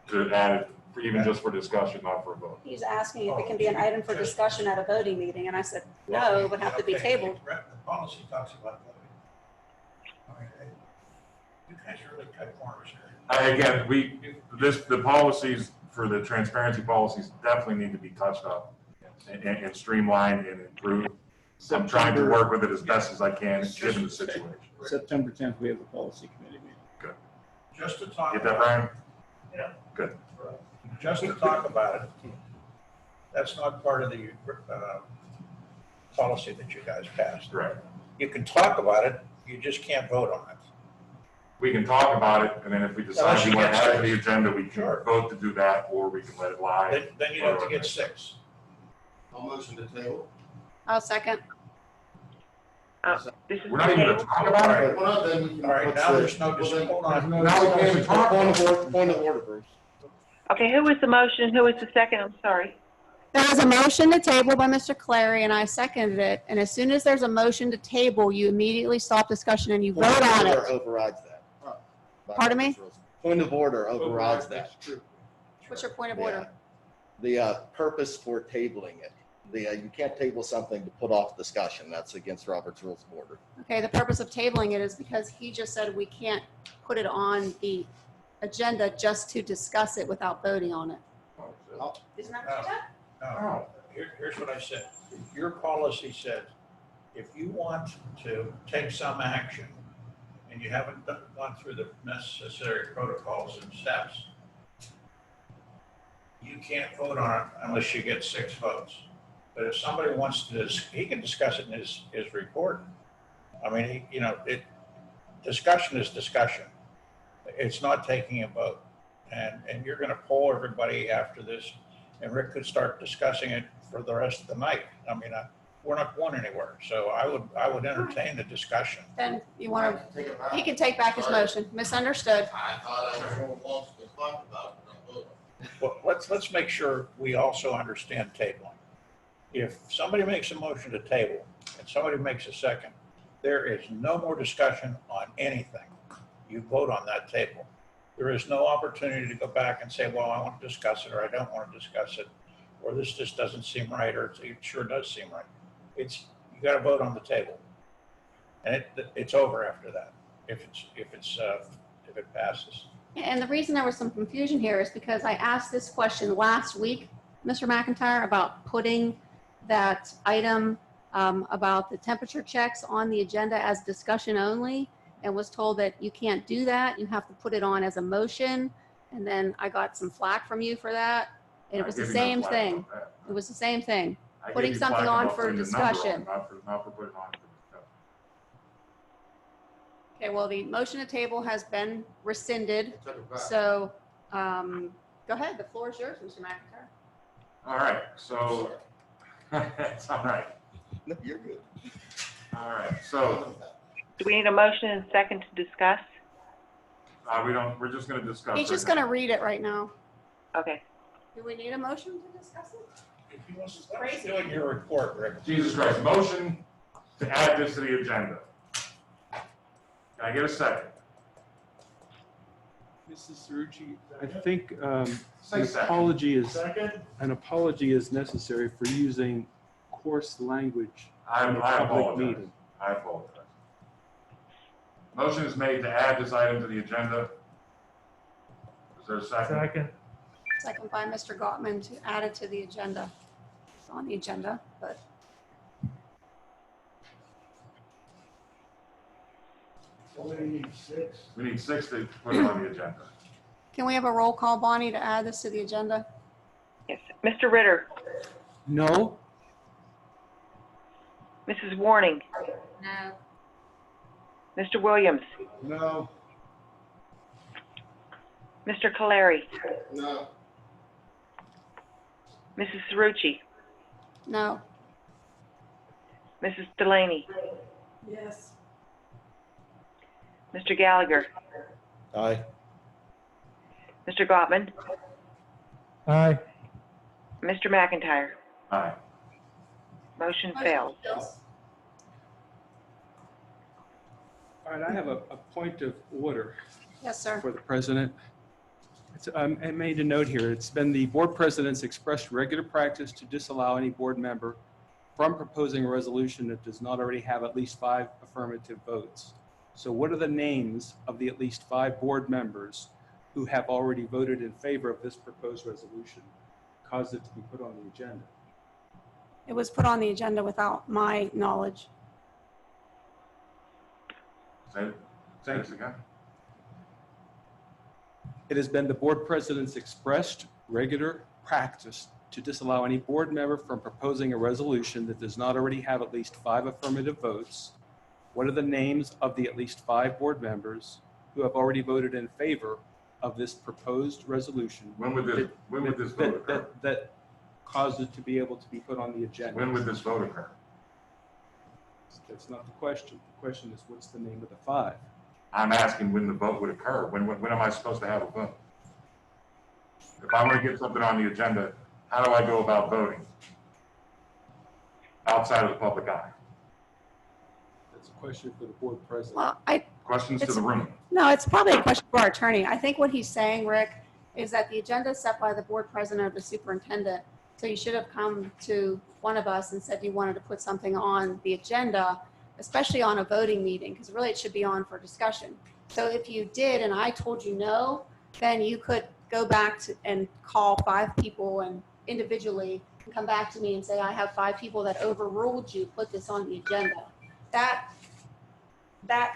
To add it, even just for discussion, not for a vote. He's asking if it can be an item for discussion at a voting meeting, and I said, no, it would have to be Okay, tabled. The policy talks about voting. I mean, you guys really cut corners here. Again, the policies for the transparency policies definitely need to be touched up and streamlined and improved. I'm trying to work with it as best as I can, given the situation. September 10th, we have a policy committee meeting. Good. Just to talk. Get that, Brian? Yeah. Good. Just to talk about it, that's not part of the policy that you guys passed. Right. You can talk about it, you just can't vote on it. We can talk about it, and then if we decide Unless we you want to get add it to the 6. agenda, we can vote to do that, or we can let it lie. Then you'd have to get 6. I'll motion to table. I'll second. This is We're not even going to talk about it? Well, then we can. All right, now there's no discussion. Now we can't even talk about it. Point of order, Bruce. Okay, who was the motion? Who was the second? I'm sorry. There was a motion to table by Mr. Clary, and I seconded it. And as soon as there's a motion to table, you immediately stop discussion and you vote on it. Overrides that. Pardon me? Point of order overrides that. What's your point of order? The purpose for tabling it. You can't table something to put off discussion. That's against Robert's Rules of Order. Okay, the purpose of tabling it is because he just said we can't put it on the agenda just to discuss it without voting on it. Isn't that what you said? No, here's what I said. Your policy said, if you want to take some action and you haven't gone through the necessary protocols and steps, you can't vote on it unless you get 6 votes. But if somebody wants to, he can discuss it in his report. I mean, discussion is discussion. It's not taking a vote. And you're going to poll everybody after this, and Rick could start discussing it for the rest of the night. I mean, we're not going anywhere. So I would entertain the discussion. Then you want to, he can take back his motion. Misunderstood. I thought I was going to talk about it. Well, let's make sure we also understand tabling. If somebody makes a motion to table and somebody makes a second, there is no more discussion on anything. You vote on that table. There is no opportunity to go back and say, well, I want to discuss it, or I don't want to discuss it, or this just doesn't seem right, or it sure does seem right. You got to vote on the table, and it's over after that if it passes. And the reason there was some confusion here is because I asked this question last week, Mr. McIntyre, about putting that item about the temperature checks on the agenda as discussion only, and was told that you can't do that. You have to put it on as a motion. And then I got some flack from you for that. And it was the same thing. It was the same thing. Putting something on for discussion. Not for putting on for discussion. Okay, well, the motion to table has been rescinded. So go ahead. The floor is yours, Mr. McIntyre. All right, so it's all right. No, you're good. All right, so Do we need a motion and second to discuss? we're just going to discuss. He's just going to read it right now. Okay. Do we need a motion to discuss it? If you want to crazy. Do it in your report, Rick. Jesus Christ, motion to add this to the agenda. Can I get a second? Mrs. Cerrucci, I think Say an second. apology is necessary for using coarse language I in a public apologize. meeting. I apologize. Motion is made to add this item to the agenda. Is there a second? Second. Second by Mr. Gottman to add it to the agenda. It's on the agenda, but We need 6. We need 6 to put it on the agenda. can we have a roll call, Bonnie, to add this to the agenda? Yes. Mr. Ritter, No? Mrs. Warning, No. Mr. Williams, No. Mr. Caleri, No. Mrs. Cerrucci, No. Mrs. Delaney, Yes. Mr. Gallagher, Aye. Mr. Gottman, Aye. Mr. McIntyre. Aye. Motion fails. All right, I have a point of order Yes, sir. for the president. I made a note here. It's been the board president's expressed regular practice to disallow any board member from proposing a resolution that does not already have at least 5 affirmative votes. So what are the names of the at least 5 board members who have already voted in favor of this proposed resolution, caused it to be put on the agenda? It was put on the agenda without my knowledge. Say this again. It has been the board president's expressed regular practice to disallow any board member from proposing a resolution that does not already have at least 5 affirmative votes. What are the names of the at least 5 board members who have already voted in favor of this proposed resolution? When would this vote occur? That caused it to be able to be put on the agenda. When would this vote occur? That's not the question. The question is, what's the name of the 5? I'm asking when the vote would occur. When am I supposed to have a vote? If I want to get something on the agenda, how do I go about voting? Outside of the public eye. That's a question for the board president. Well, Questions to the room. No, it's probably a question for our attorney. I think what he's saying, Rick, is that the agenda is set by the board president or the superintendent. So you should have come to one of us and said you wanted to put something on the agenda, especially on a voting meeting, because really it should be on for discussion. So if you did and I told you no, then you could go back to and call 5 people and individually and come back to me and say, I have 5 people that overruled you, put this on the agenda.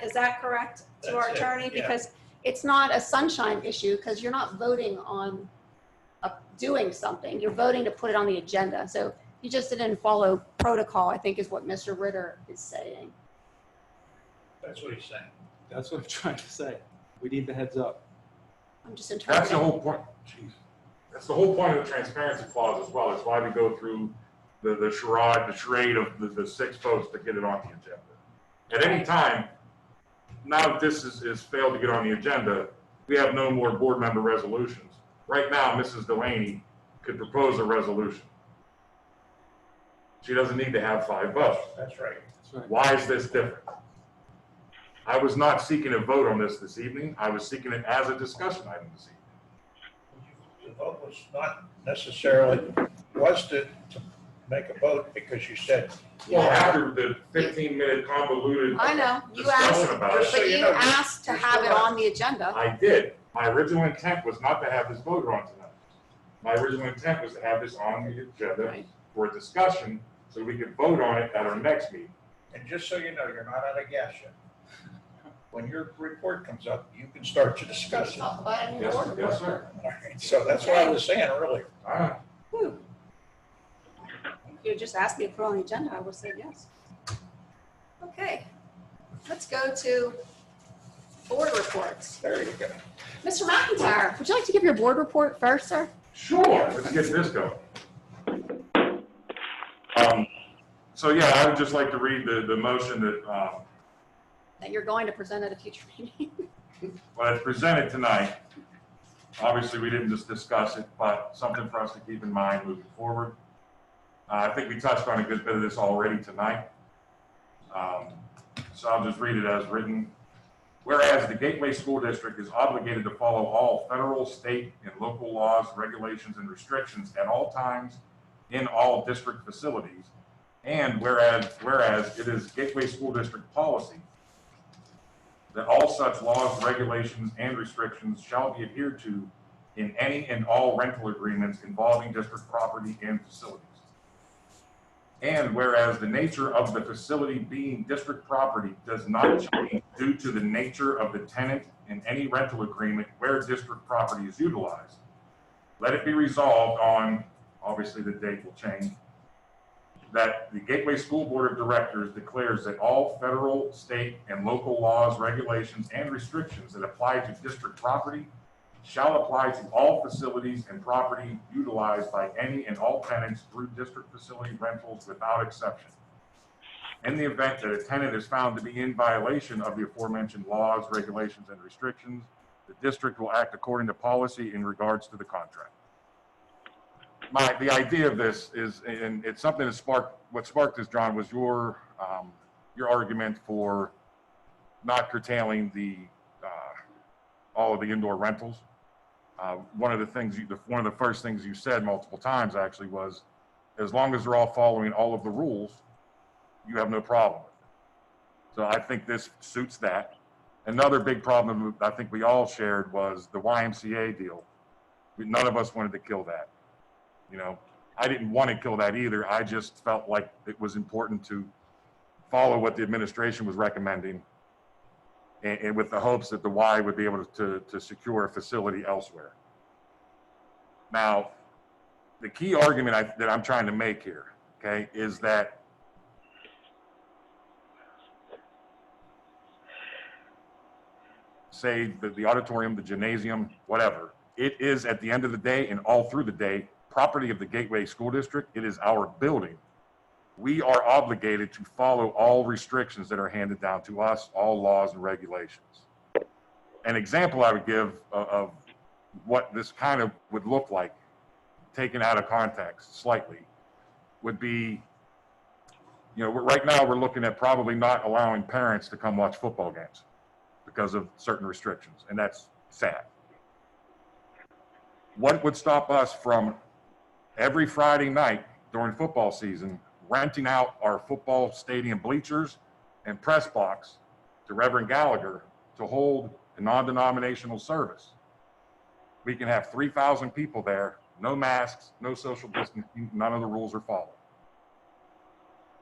Is that correct to our That's it, attorney? yeah. Because it's not a sunshine issue, because you're not voting on doing something. You're voting to put it on the agenda. So you just didn't follow protocol, I think is what Mr. Ritter is saying. That's what he's saying. That's what I'm trying to say. We need the heads up. I'm just interpreting. That's the whole point. Jeez. That's the whole point of the transparency clause as well. It's why we go through the charade of the 6 votes to get it on the agenda. At any time, now that this is failed to get on the agenda, we have no more board member resolutions. Right now, Mrs. Delaney could propose a resolution. She doesn't need to have 5 votes. That's right. Why is this different? I was not seeking a vote on this evening. I was seeking it as a discussion item this evening. The vote was not necessarily, was to make a vote because you said. Well, after the 15-minute convoluted I know, you discussion asked, about it. but you asked to have it on the agenda. I did. My original intent was not to have this voted on tonight. My original intent was to have this on the agenda for a discussion so we could vote on it at our next meeting. And just so you know, you're not out of gas yet. When your report comes up, you can start to discuss it. Yes, sir. All right, so that's what I was saying earlier. All right. If you had just asked me to put it on the agenda, I would have said yes. Okay, let's go to board reports. There you go. Mr. McIntyre, would you like to give your board report first, sir? Sure. Let's get this going. So yeah, I would just like to read the motion that That you're going to present at a future meeting. well, it's presented tonight. Obviously, we didn't just discuss it, but something for us to keep in mind moving forward. I think we touched on a good bit of this already tonight. So I'll just read it as written. Whereas the Gateway School District is obligated to follow all federal, state, and local laws, regulations, and restrictions at all times in all district facilities. And whereas it is Gateway School District policy that all such laws, regulations, and restrictions shall be adhered to in any and all rental agreements involving district property and facilities. And whereas the nature of the facility being district property does not change due to the nature of the tenant in any rental agreement where district property is utilized, let it be resolved on, obviously the date will change, that the Gateway School Board of Directors declares that all federal, state, and local laws, regulations, and restrictions that apply to district property shall apply to all facilities and property utilized by any and all tenants through district facility rentals without exception. In the event that a tenant is found to be in violation of the aforementioned laws, regulations, and restrictions, the district will act according to policy in regards to the contract. The idea of this is, and it's something that what sparked this, John, was your argument for not curtailing all of the indoor rentals. One of the first things you said multiple times actually was, as long as they're all following all of the rules, you have no problem with it. So I think this suits that. Another big problem I think we all shared was the YMCA deal. None of us wanted to kill that. You know, I didn't want to kill that either. I just felt like it was important to follow what the administration was recommending, and with the hopes that the Y would be able to secure a facility elsewhere. Now, the key argument that I'm trying to make here, okay, is that say the auditorium, the gymnasium, whatever, it is at the end of the day and all through the day, property of the Gateway School District. It is our building. We are obligated to follow all restrictions that are handed down to us, all laws and regulations. An example I would give of what this kind of would look like, taken out of context slightly, would be, you know, right now we're looking at probably not allowing parents to come watch football games because of certain restrictions, and that's sad. What would stop us from every Friday night during football season renting out our football stadium bleachers and press box to Reverend Gallagher to hold a non-denominational service? We can have 3,000 people there, no masks, no social distancing, none of the rules are followed.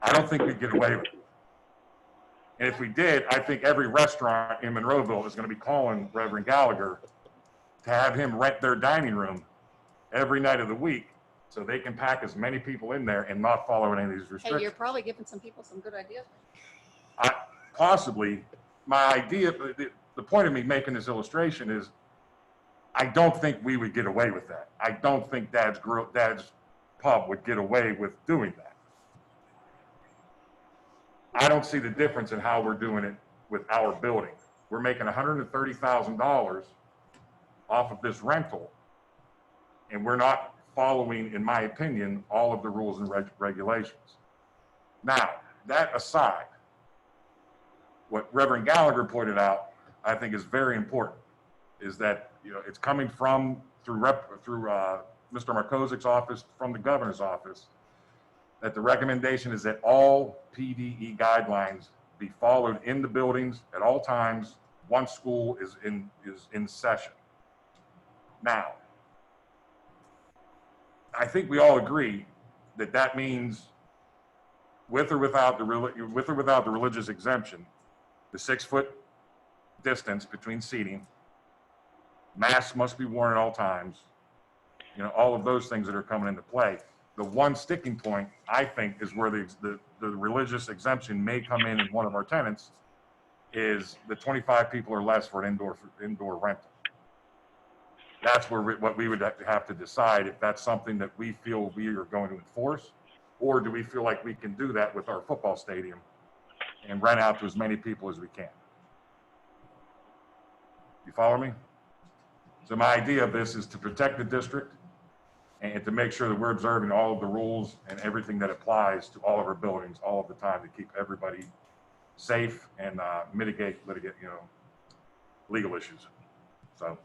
I don't think we'd get away with it. And if we did, I think every restaurant in Monroeville is going to be calling Reverend Gallagher to have him rent their dining room every night of the week so they can pack as many people in there and not follow any of these restrictions. Hey, you're probably giving some people some good ideas. Possibly. My idea, the point of me making this illustration is, I don't think we would get away with that. I don't think Dad's Pub would get away with doing that. I don't see the difference in how we're doing it with our building. We're making $130,000 off of this rental, and we're not following, in my opinion, all of the rules and regulations. Now, that aside, what Reverend Gallagher pointed out, I think is very important, is that, you know, it's coming from through Mr. Markozic's office, from the governor's office, that the recommendation is that all PDE guidelines be followed in the buildings at all times once school is in session. Now, I think we all agree that that means, with or without the religious exemption, the 6-foot distance between seating, masks must be worn at all times, you know, all of those things that are coming into play. The one sticking point, I think, is where the religious exemption may come in one of our tenants, is the 25 people or less for an indoor rental. That's where what we would have to decide if that's something that we feel we are going to enforce, or do we feel like we can do that with our football stadium and rent out to as many people as we can. You follow me? So my idea of this is to protect the district and to make sure that we're observing all of the rules and everything that applies to all of our buildings all of the time to keep everybody safe and mitigate legal issues. So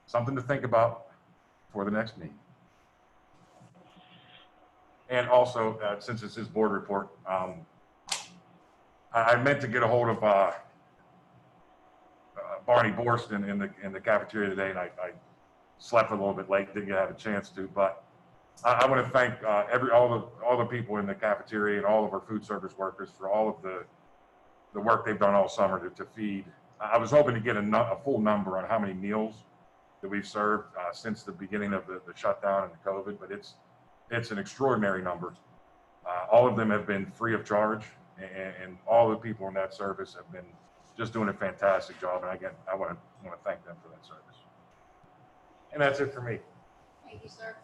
something to think about for the next meeting. And also, since it's his board report, I meant to get a hold of Barney Borst in the cafeteria today, and I slept a little bit late, didn't have a chance to. But I want to thank all the people in the cafeteria and all of our food service workers for all of the work they've done all summer to feed. I was hoping to get a full number on how many meals that we've served since the beginning of the shutdown and the COVID, but it's an extraordinary number. All of them have been free of charge, and all the people in that service have been just doing a fantastic job. And again, I want to thank them for that service. And that's it for me. Thank you, sir.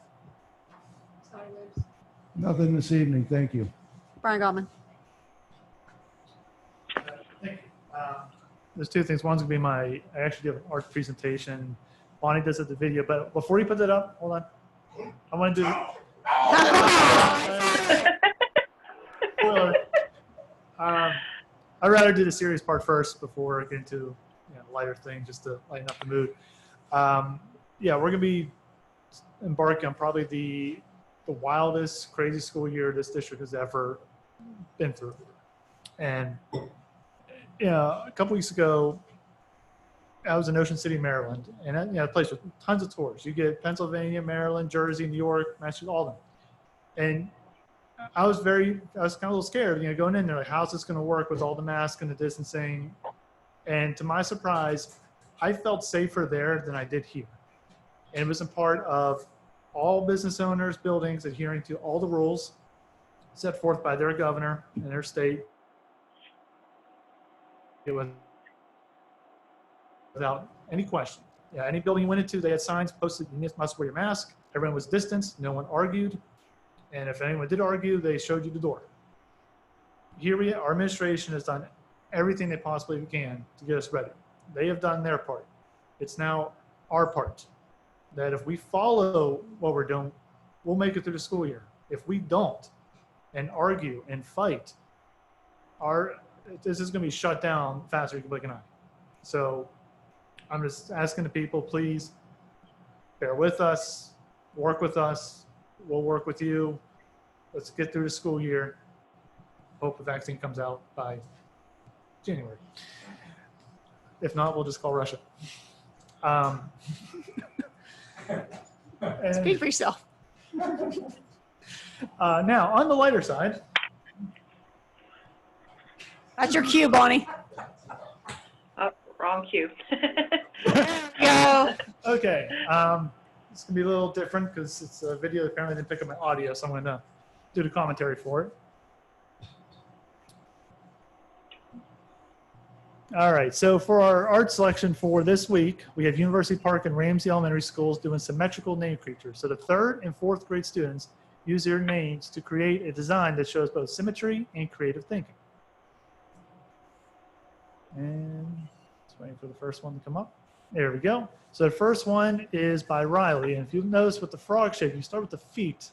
Sorry, Liz. Nothing this evening, thank you. Brian Gottman. Thank you. There's two things. One's gonna be I actually do an art presentation. Bonnie does it the video, but before you put that up, hold on. I want to do. Spoiler. I'd rather do the serious part first before I get into lighter thing, just to lighten up the mood. Yeah, we're gonna be embarking on probably the wildest, crazy school year this district has ever been through. And a couple weeks ago, I was in Ocean City, Maryland, and a place with tons of tours. You get Pennsylvania, Maryland, Jersey, New York, Massachusetts, all of them. And I was kind of a little scared, going in there, like, how's this going to work with all the masks and the distancing? And to my surprise, I felt safer there than I did here. And it was a part of all business owners, buildings adhering to all the rules set forth by their governor and their state. It was without any question. Yeah, any building you went into, they had signs posted, you must wear your mask. Everyone was distanced. No one argued. And if anyone did argue, they showed you the door. Here our administration has done everything they possibly can to get us ready. They have done their part. It's now our part. That if we follow what we're doing, we'll make it through the school year. If we don't and argue and fight, this is going to be shut down faster than you can blink an eye. So I'm just asking the people, please bear with us, work with us. We'll work with you. Let's get through the school year. Hope the vaccine comes out by January. If not, we'll just call Russia. Speak for yourself. Now, on the lighter side. That's your cue, Bonnie. Oh, wrong cue. Go. Okay. It's going to be a little different because it's a video that apparently didn't pick up my audio, so I'm going to do the commentary for it. All right, so for our art selection for this week, we have University Park and Ramsey Elementary Schools doing symmetrical name creatures. So the 3rd and 4th grade students use their names to create a design that shows both symmetry and creative thinking. And just waiting for the first one to come up. There we go. So the first one is by Riley. And if you notice with the frog shape, you start with the feet.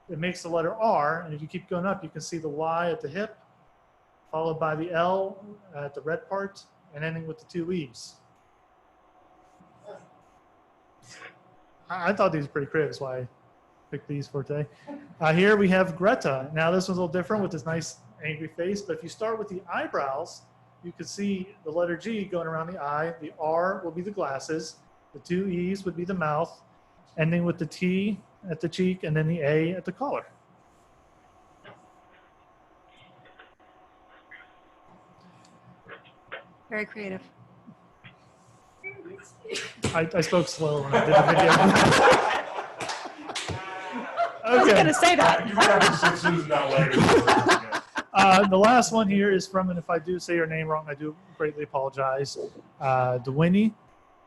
It makes the letter R. And if you keep going up, you can see the Y at the hip, followed by the L at the red part, and ending with the 2 E's. I thought these were pretty creative. That's why I picked these for today. Here we have Greta. Now this one's a little different with this nice angry face. But if you start with the eyebrows, you can see the letter G going around the eye. The R will be the glasses. The 2 E's would be the mouth, ending with the T at the cheek, and then the A at the collar. Very creative. I spoke slow when I did the video. I was going to say that. You probably sit Susan down later. The last one here is from, and if I do say your name wrong, I do greatly apologize, Dewinnie.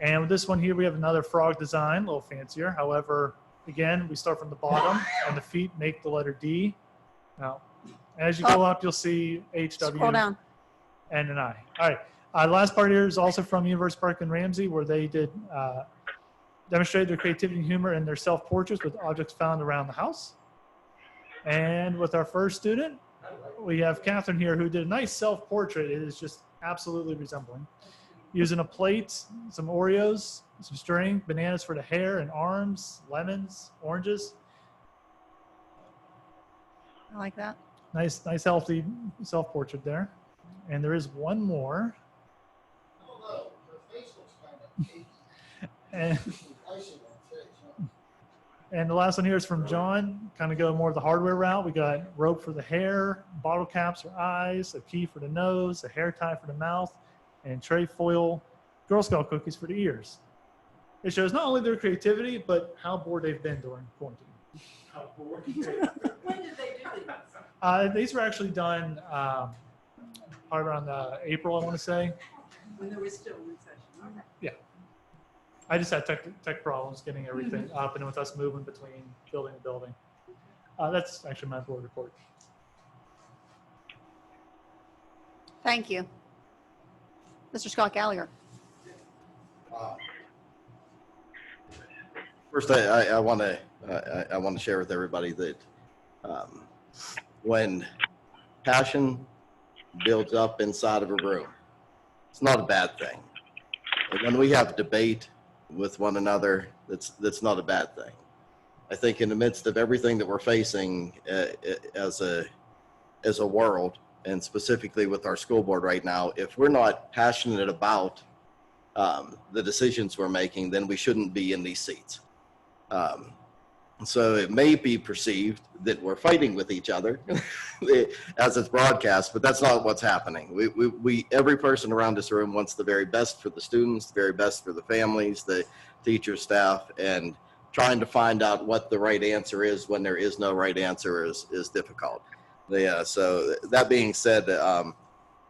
And with this one here, we have another frog design, a little fancier. However, again, we start from the bottom, and the feet make the letter D. Now, as you go up, you'll see H, W, Scroll down. and an I. All right. The last part here is also from University Park and Ramsey, where they did demonstrate their creativity and humor in their self-portraits with objects found around the house. And with our first student, we have Catherine here, who did a nice self-portrait. It is just absolutely resembling. using a plate, some Oreos, some string, bananas for the hair and arms, lemons, oranges. I like that. Nice, healthy self-portrait there. And there is one more. And, and the last one here is from John, kind of go more of the hardware route. We got rope for the hair, bottle caps for eyes, a key for the nose, a hair tie for the mouth, and tray foil Girl Scout cookies for the ears. It shows not only their creativity, but how bored they've been during quarantine. How bored? When did they do these? These were actually done probably around April, I want to say. When there was still recession. Okay. Yeah. I just had tech problems getting everything up, and with us moving between building to building. That's actually my board report. Thank you. Mr. Scott Gallagher. First, I want to share with everybody that when passion builds up inside of a room, it's not a bad thing. And when we have debate with one another, that's not a bad thing. I think in the midst of everything that we're facing as a world, and specifically with our school board right now, if we're not passionate about the decisions we're making, then we shouldn't be in these seats. So it may be perceived that we're fighting with each other as it's broadcast, but that's not what's happening. We every person around this room wants the very best for the students, the very best for the families, the teachers, staff, and trying to find out what the right answer is when there is no right answer is difficult. Yeah. So that being said,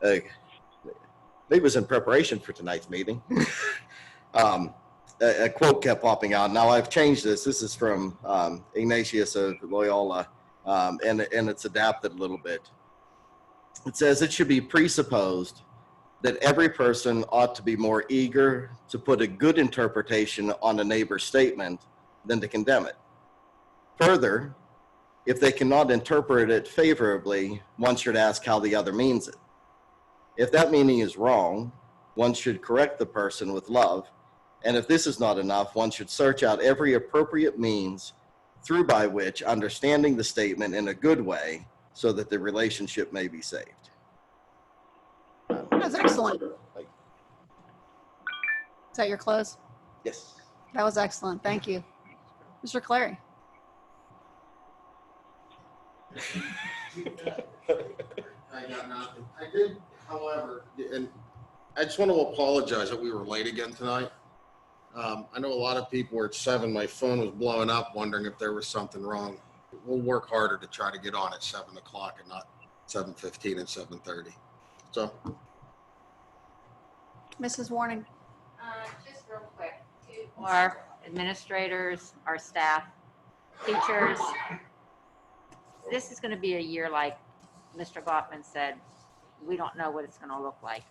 it was in preparation for tonight's meeting. A quote kept popping out. Now I've changed this. This is from Ignatius of Loyola, and it's adapted a little bit. It says it should be presupposed that every person ought to be more eager to put a good interpretation on a neighbor's statement than to condemn it. Further, if they cannot interpret it favorably, one should ask how the other means it. If that meaning is wrong, one should correct the person with love. And if this is not enough, one should search out every appropriate means through by which understanding the statement in a good way so that the relationship may be saved. That's excellent. Is that your close? Yes. That was excellent. Thank you. Mr. Clary. I got nothing. I did, however, and I just want to apologize that we were late again tonight. I know a lot of people were at 7. My phone was blowing up wondering if there was something wrong. We'll work harder to try to get on at 7 o'clock and not 7:15 and 7:30. So. Mrs. Warning. Just real quick, to our administrators, our staff, teachers, this is going to be a year like Mr. Gottman said, we don't know what it's going to look like.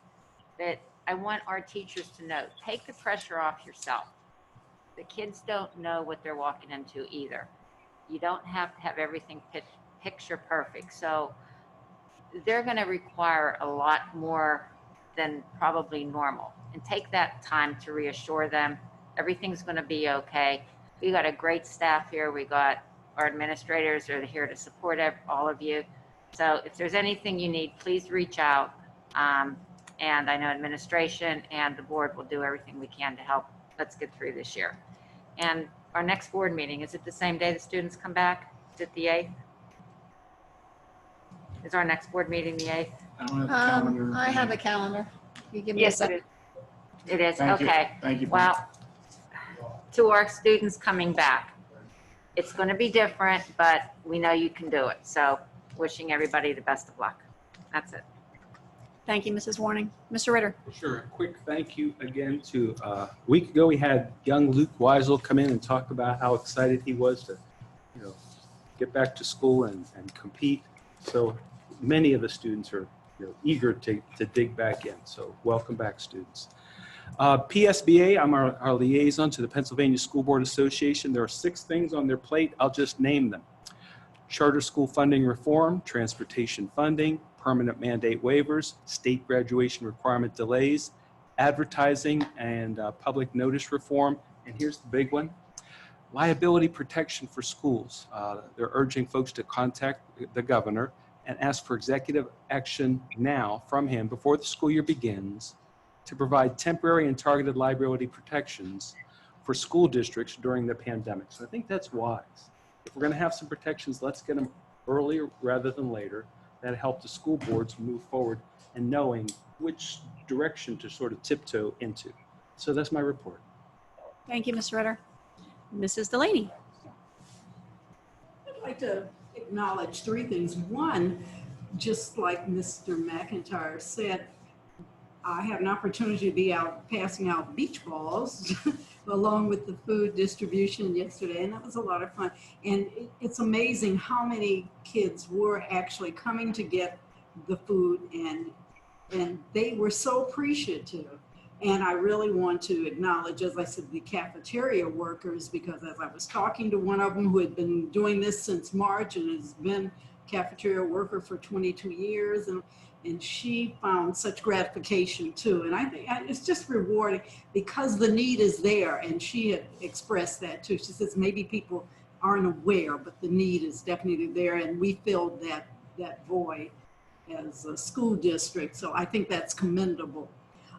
That I want our teachers to know, take the pressure off yourself. The kids don't know what they're walking into either. You don't have to have everything picture perfect. So they're going to require a lot more than probably normal. And take that time to reassure them everything's going to be okay. We got a great staff here. We got our administrators are here to support all of you. So if there's anything you need, please reach out. And I know administration and the board will do everything we can to help. Let's get through this year. And our next board meeting, is it the same day the students come back? Is it the 8th? Is our next board meeting the 8th? I have a calendar. You give me a second. It is. Thank you. Okay. Thank you. Well, to our students coming back, it's going to be different, but we know you can do it. So wishing everybody the best of luck. That's it. Thank you, Mrs. Warning. Mr. Ritter. Sure. A quick thank you again to, a week ago, we had young Luke Weisel come in and talk about how excited he was to, get back to school and compete. So many of the students are eager to dig back in. So welcome back, students. PSBA, I'm our liaison to the Pennsylvania School Board Association. There are 6 things on their plate. I'll just name them. Charter school funding reform, transportation funding, permanent mandate waivers, state graduation requirement delays, advertising and public notice reform. And here's the big one: liability protection for schools. They're urging folks to contact the governor and ask for executive action now from him before the school year begins to provide temporary and targeted liability protections for school districts during the pandemic. So I think that's wise. If we're going to have some protections, let's get them earlier rather than later. That help the school boards move forward and knowing which direction to sort of tiptoe into. So that's my report. Thank you, Mr. Ritter. Mrs. Delaney. I'd like to acknowledge three things. One, just like Mr. McIntyre said, I had an opportunity to be out passing out beach balls along with the food distribution yesterday, and that was a lot of fun. And it's amazing how many kids were actually coming to get the food, and they were so appreciative. And I really want to acknowledge, as I said, the cafeteria workers, because as I was talking to one of them who had been doing this since March and has been cafeteria worker for 22 years, and she found such gratification too. And I think it's just rewarding because the need is there, and she had expressed that too. She says maybe people aren't aware, but the need is definitely there, and we filled that void as a school district. So I think that's commendable.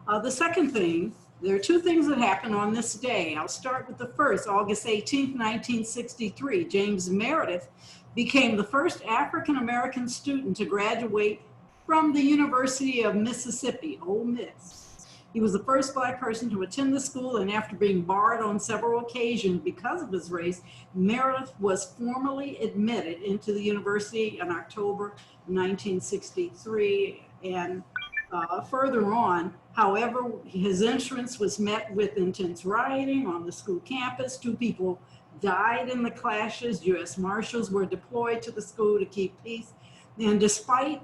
The second thing, there are two things that happened on this day. I'll start with the first. August 18th, 1963, James Meredith became the first African-American student to graduate from the University of Mississippi, Ole Miss. He was the first Black person to attend the school, and after being barred on several occasions because of his race, Meredith was formally admitted into the university in October 1963. And further on, however, his entrance was met with intense rioting on the school campus. 2 people died in the clashes. U.S. Marshals were deployed to the school to keep peace. And despite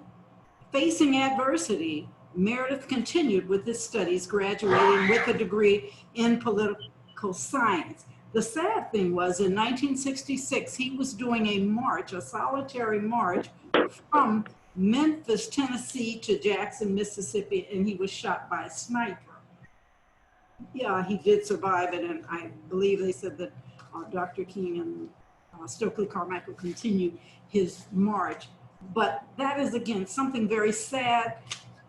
facing adversity, Meredith continued with his studies, graduating with a degree in political science. The sad thing was, in 1966, he was doing a march, a solitary march from Memphis, Tennessee to Jackson, Mississippi, and he was shot by a sniper. Yeah, he did survive it, and I believe they said that Dr. King and Stokely Carmichael continued his march. But that is, again, something very sad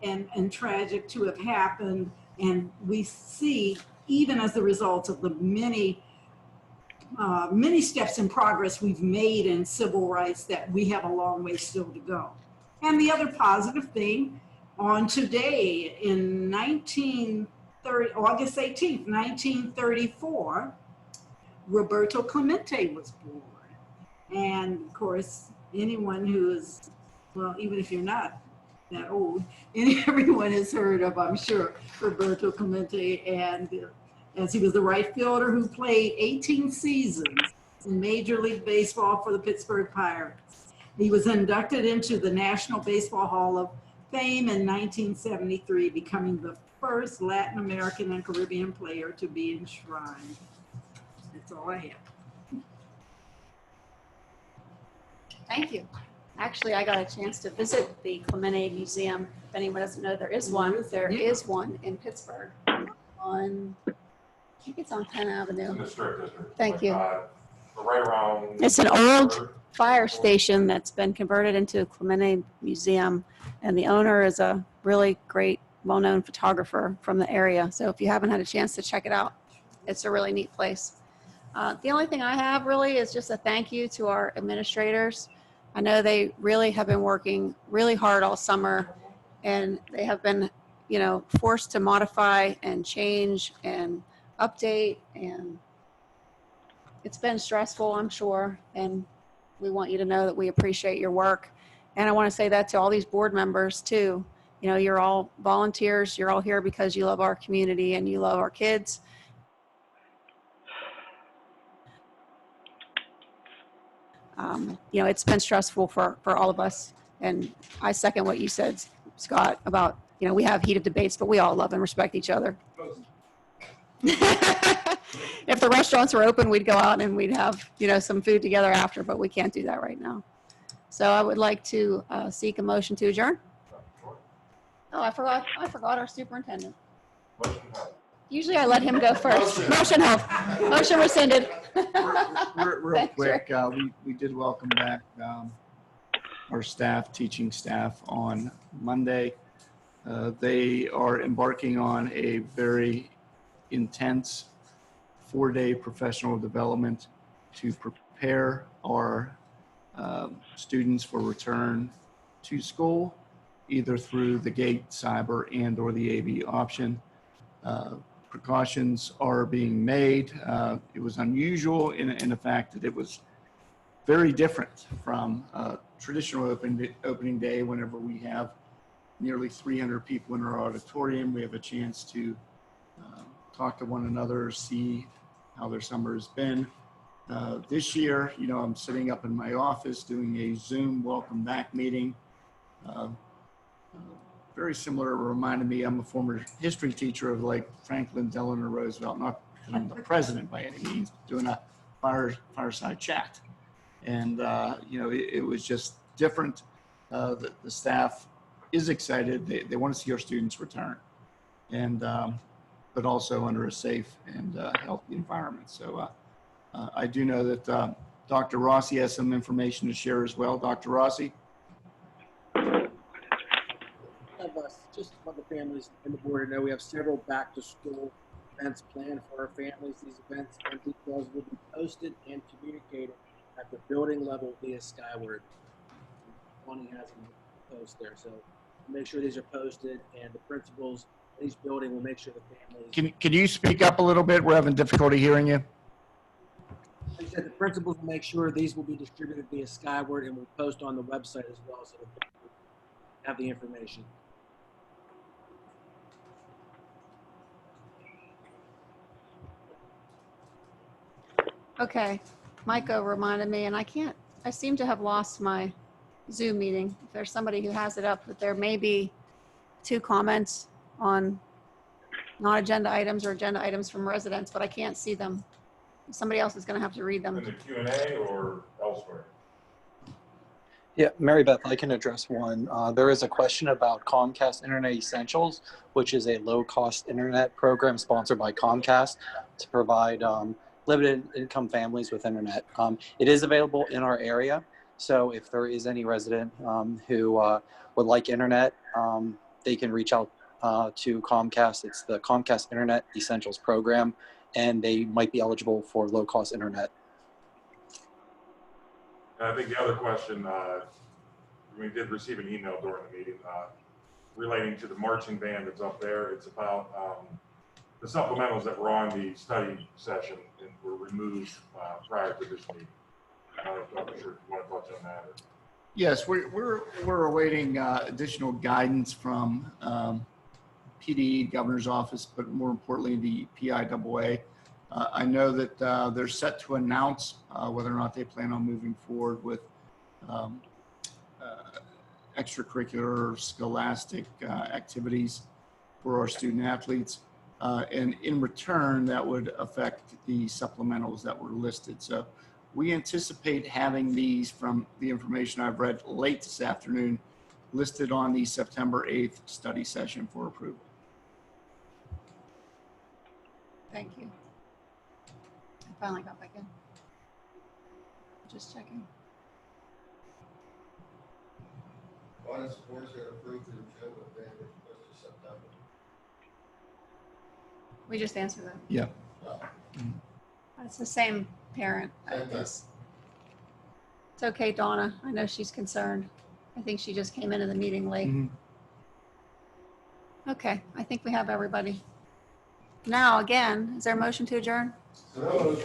and tragic to have happened, and we see, even as a result of the many steps in progress we've made in civil rights, that we have a long way still to go. And the other positive thing, on today in August 18th, 1934, Roberto Clemente was born. And of course, anyone who is, well, even if you're not that old, everyone has heard of, I'm sure, Roberto Clemente, and as he was the right fielder who played 18 seasons in Major League Baseball for the Pittsburgh Pirates. He was inducted into the National Baseball Hall of Fame in 1973, becoming the first Latin American and Caribbean player to be enshrined. That's all I have. Thank you. Actually, I got a chance to visit the Clemente Museum. If anyone doesn't know, there is one. There is one in Pittsburgh on, I think it's on Penn Avenue. District. Thank you. Right around. It's an old fire station that's been converted into a Clemente Museum, and the owner is a really great, well-known photographer from the area. So if you haven't had a chance to check it out, it's a really neat place. The only thing I have really is just a thank you to our administrators. I know they really have been working really hard all summer, and they have been, forced to modify and change and update, and it's been stressful, I'm sure, and we want you to know that we appreciate your work. And I want to say that to all these board members too. You're all volunteers. You're all here because you love our community and you love our kids. It's been stressful for all of us. And I second what you said, Scott, about, we have heated debates, but we all love and respect each other. If the restaurants were open, we'd go out and we'd have, some food together after, but we can't do that right now. So I would like to seek a motion to adjourn. Oh, I forgot our superintendent. Usually I let him go first. Motion held. Motion rescinded. Real Thanks, quick, we did welcome back our staff, teaching staff on Monday. They are embarking on a very intense 4-day professional development to prepare our students for return to school, either through the GATE, cyber, and or the AV option. Precautions are being made. It was unusual in the fact that it was very different from traditional opening day. Whenever we have nearly 300 people in our auditorium, we have a chance to talk to one another, see how their summer has been. This year, I'm sitting up in my office doing a Zoom welcome back meeting. Very similar, reminded me, I'm a former history teacher of like Franklin Delano Roosevelt, not that I'm the president by any means, doing a fireside chat. And, it was just different. The staff is excited. They want to see our students return, and but also under a safe and healthy environment. So I do know that Dr. Rossi has some information to share as well. Dr. Rossi? Just want the families and the board to know we have several back to school events planned for our families. These events and details will be posted and communicated at the building level via Skyward. Bonnie has a post there, so make sure these are posted, and the principals in each building will make sure the families. Can you speak up a little bit? We're having difficulty hearing you. I said the principals will make sure these will be distributed via Skyward, and we'll post on the website as well, so that they have the information. Okay, Micah reminded me, and I seem to have lost my Zoom meeting. If there's somebody who has it up, but there may be 2 comments on non-agenda items or agenda items from residents, but I can't see them. Somebody else is going to have to read them. In the Q&A or elsewhere? Yeah, Mary Beth, I can address one. There is a question about Comcast Internet Essentials, which is a low-cost internet program sponsored by Comcast to provide limited income families with internet. It is available in our area, so if there is any resident who would like internet, they can reach out to Comcast. It's the Comcast Internet Essentials program, and they might be eligible for low-cost internet. And I think the other question, we did receive an email during the meeting relating to the marching band that's up there. It's about the supplementals that were on the study session and were removed prior to this meeting. I'm not sure if you want to touch on that. Or... Yes, we're awaiting additional guidance from PD, Governor's Office, but more importantly, the PIAA. I know that they're set to announce whether or not they plan on moving forward with extracurricular scholastic activities for our student athletes. And in return, that would affect the supplementals that were listed. So we anticipate having these, from the information I've read late this afternoon, listed on the September 8th study session for approval. Thank you. I finally got back in. Just checking. Why does the board say approved in June, but then it's supposed to September? We just answered that. Yeah. It's the same parent. It's okay, Donna. I know she's concerned. I think she just came into the meeting late. Okay, I think we have everybody. Now, again, is there a motion to adjourn? Okay, all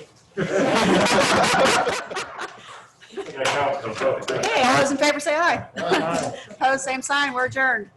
those in favor say aye. Opposed, same sign. We're adjourned.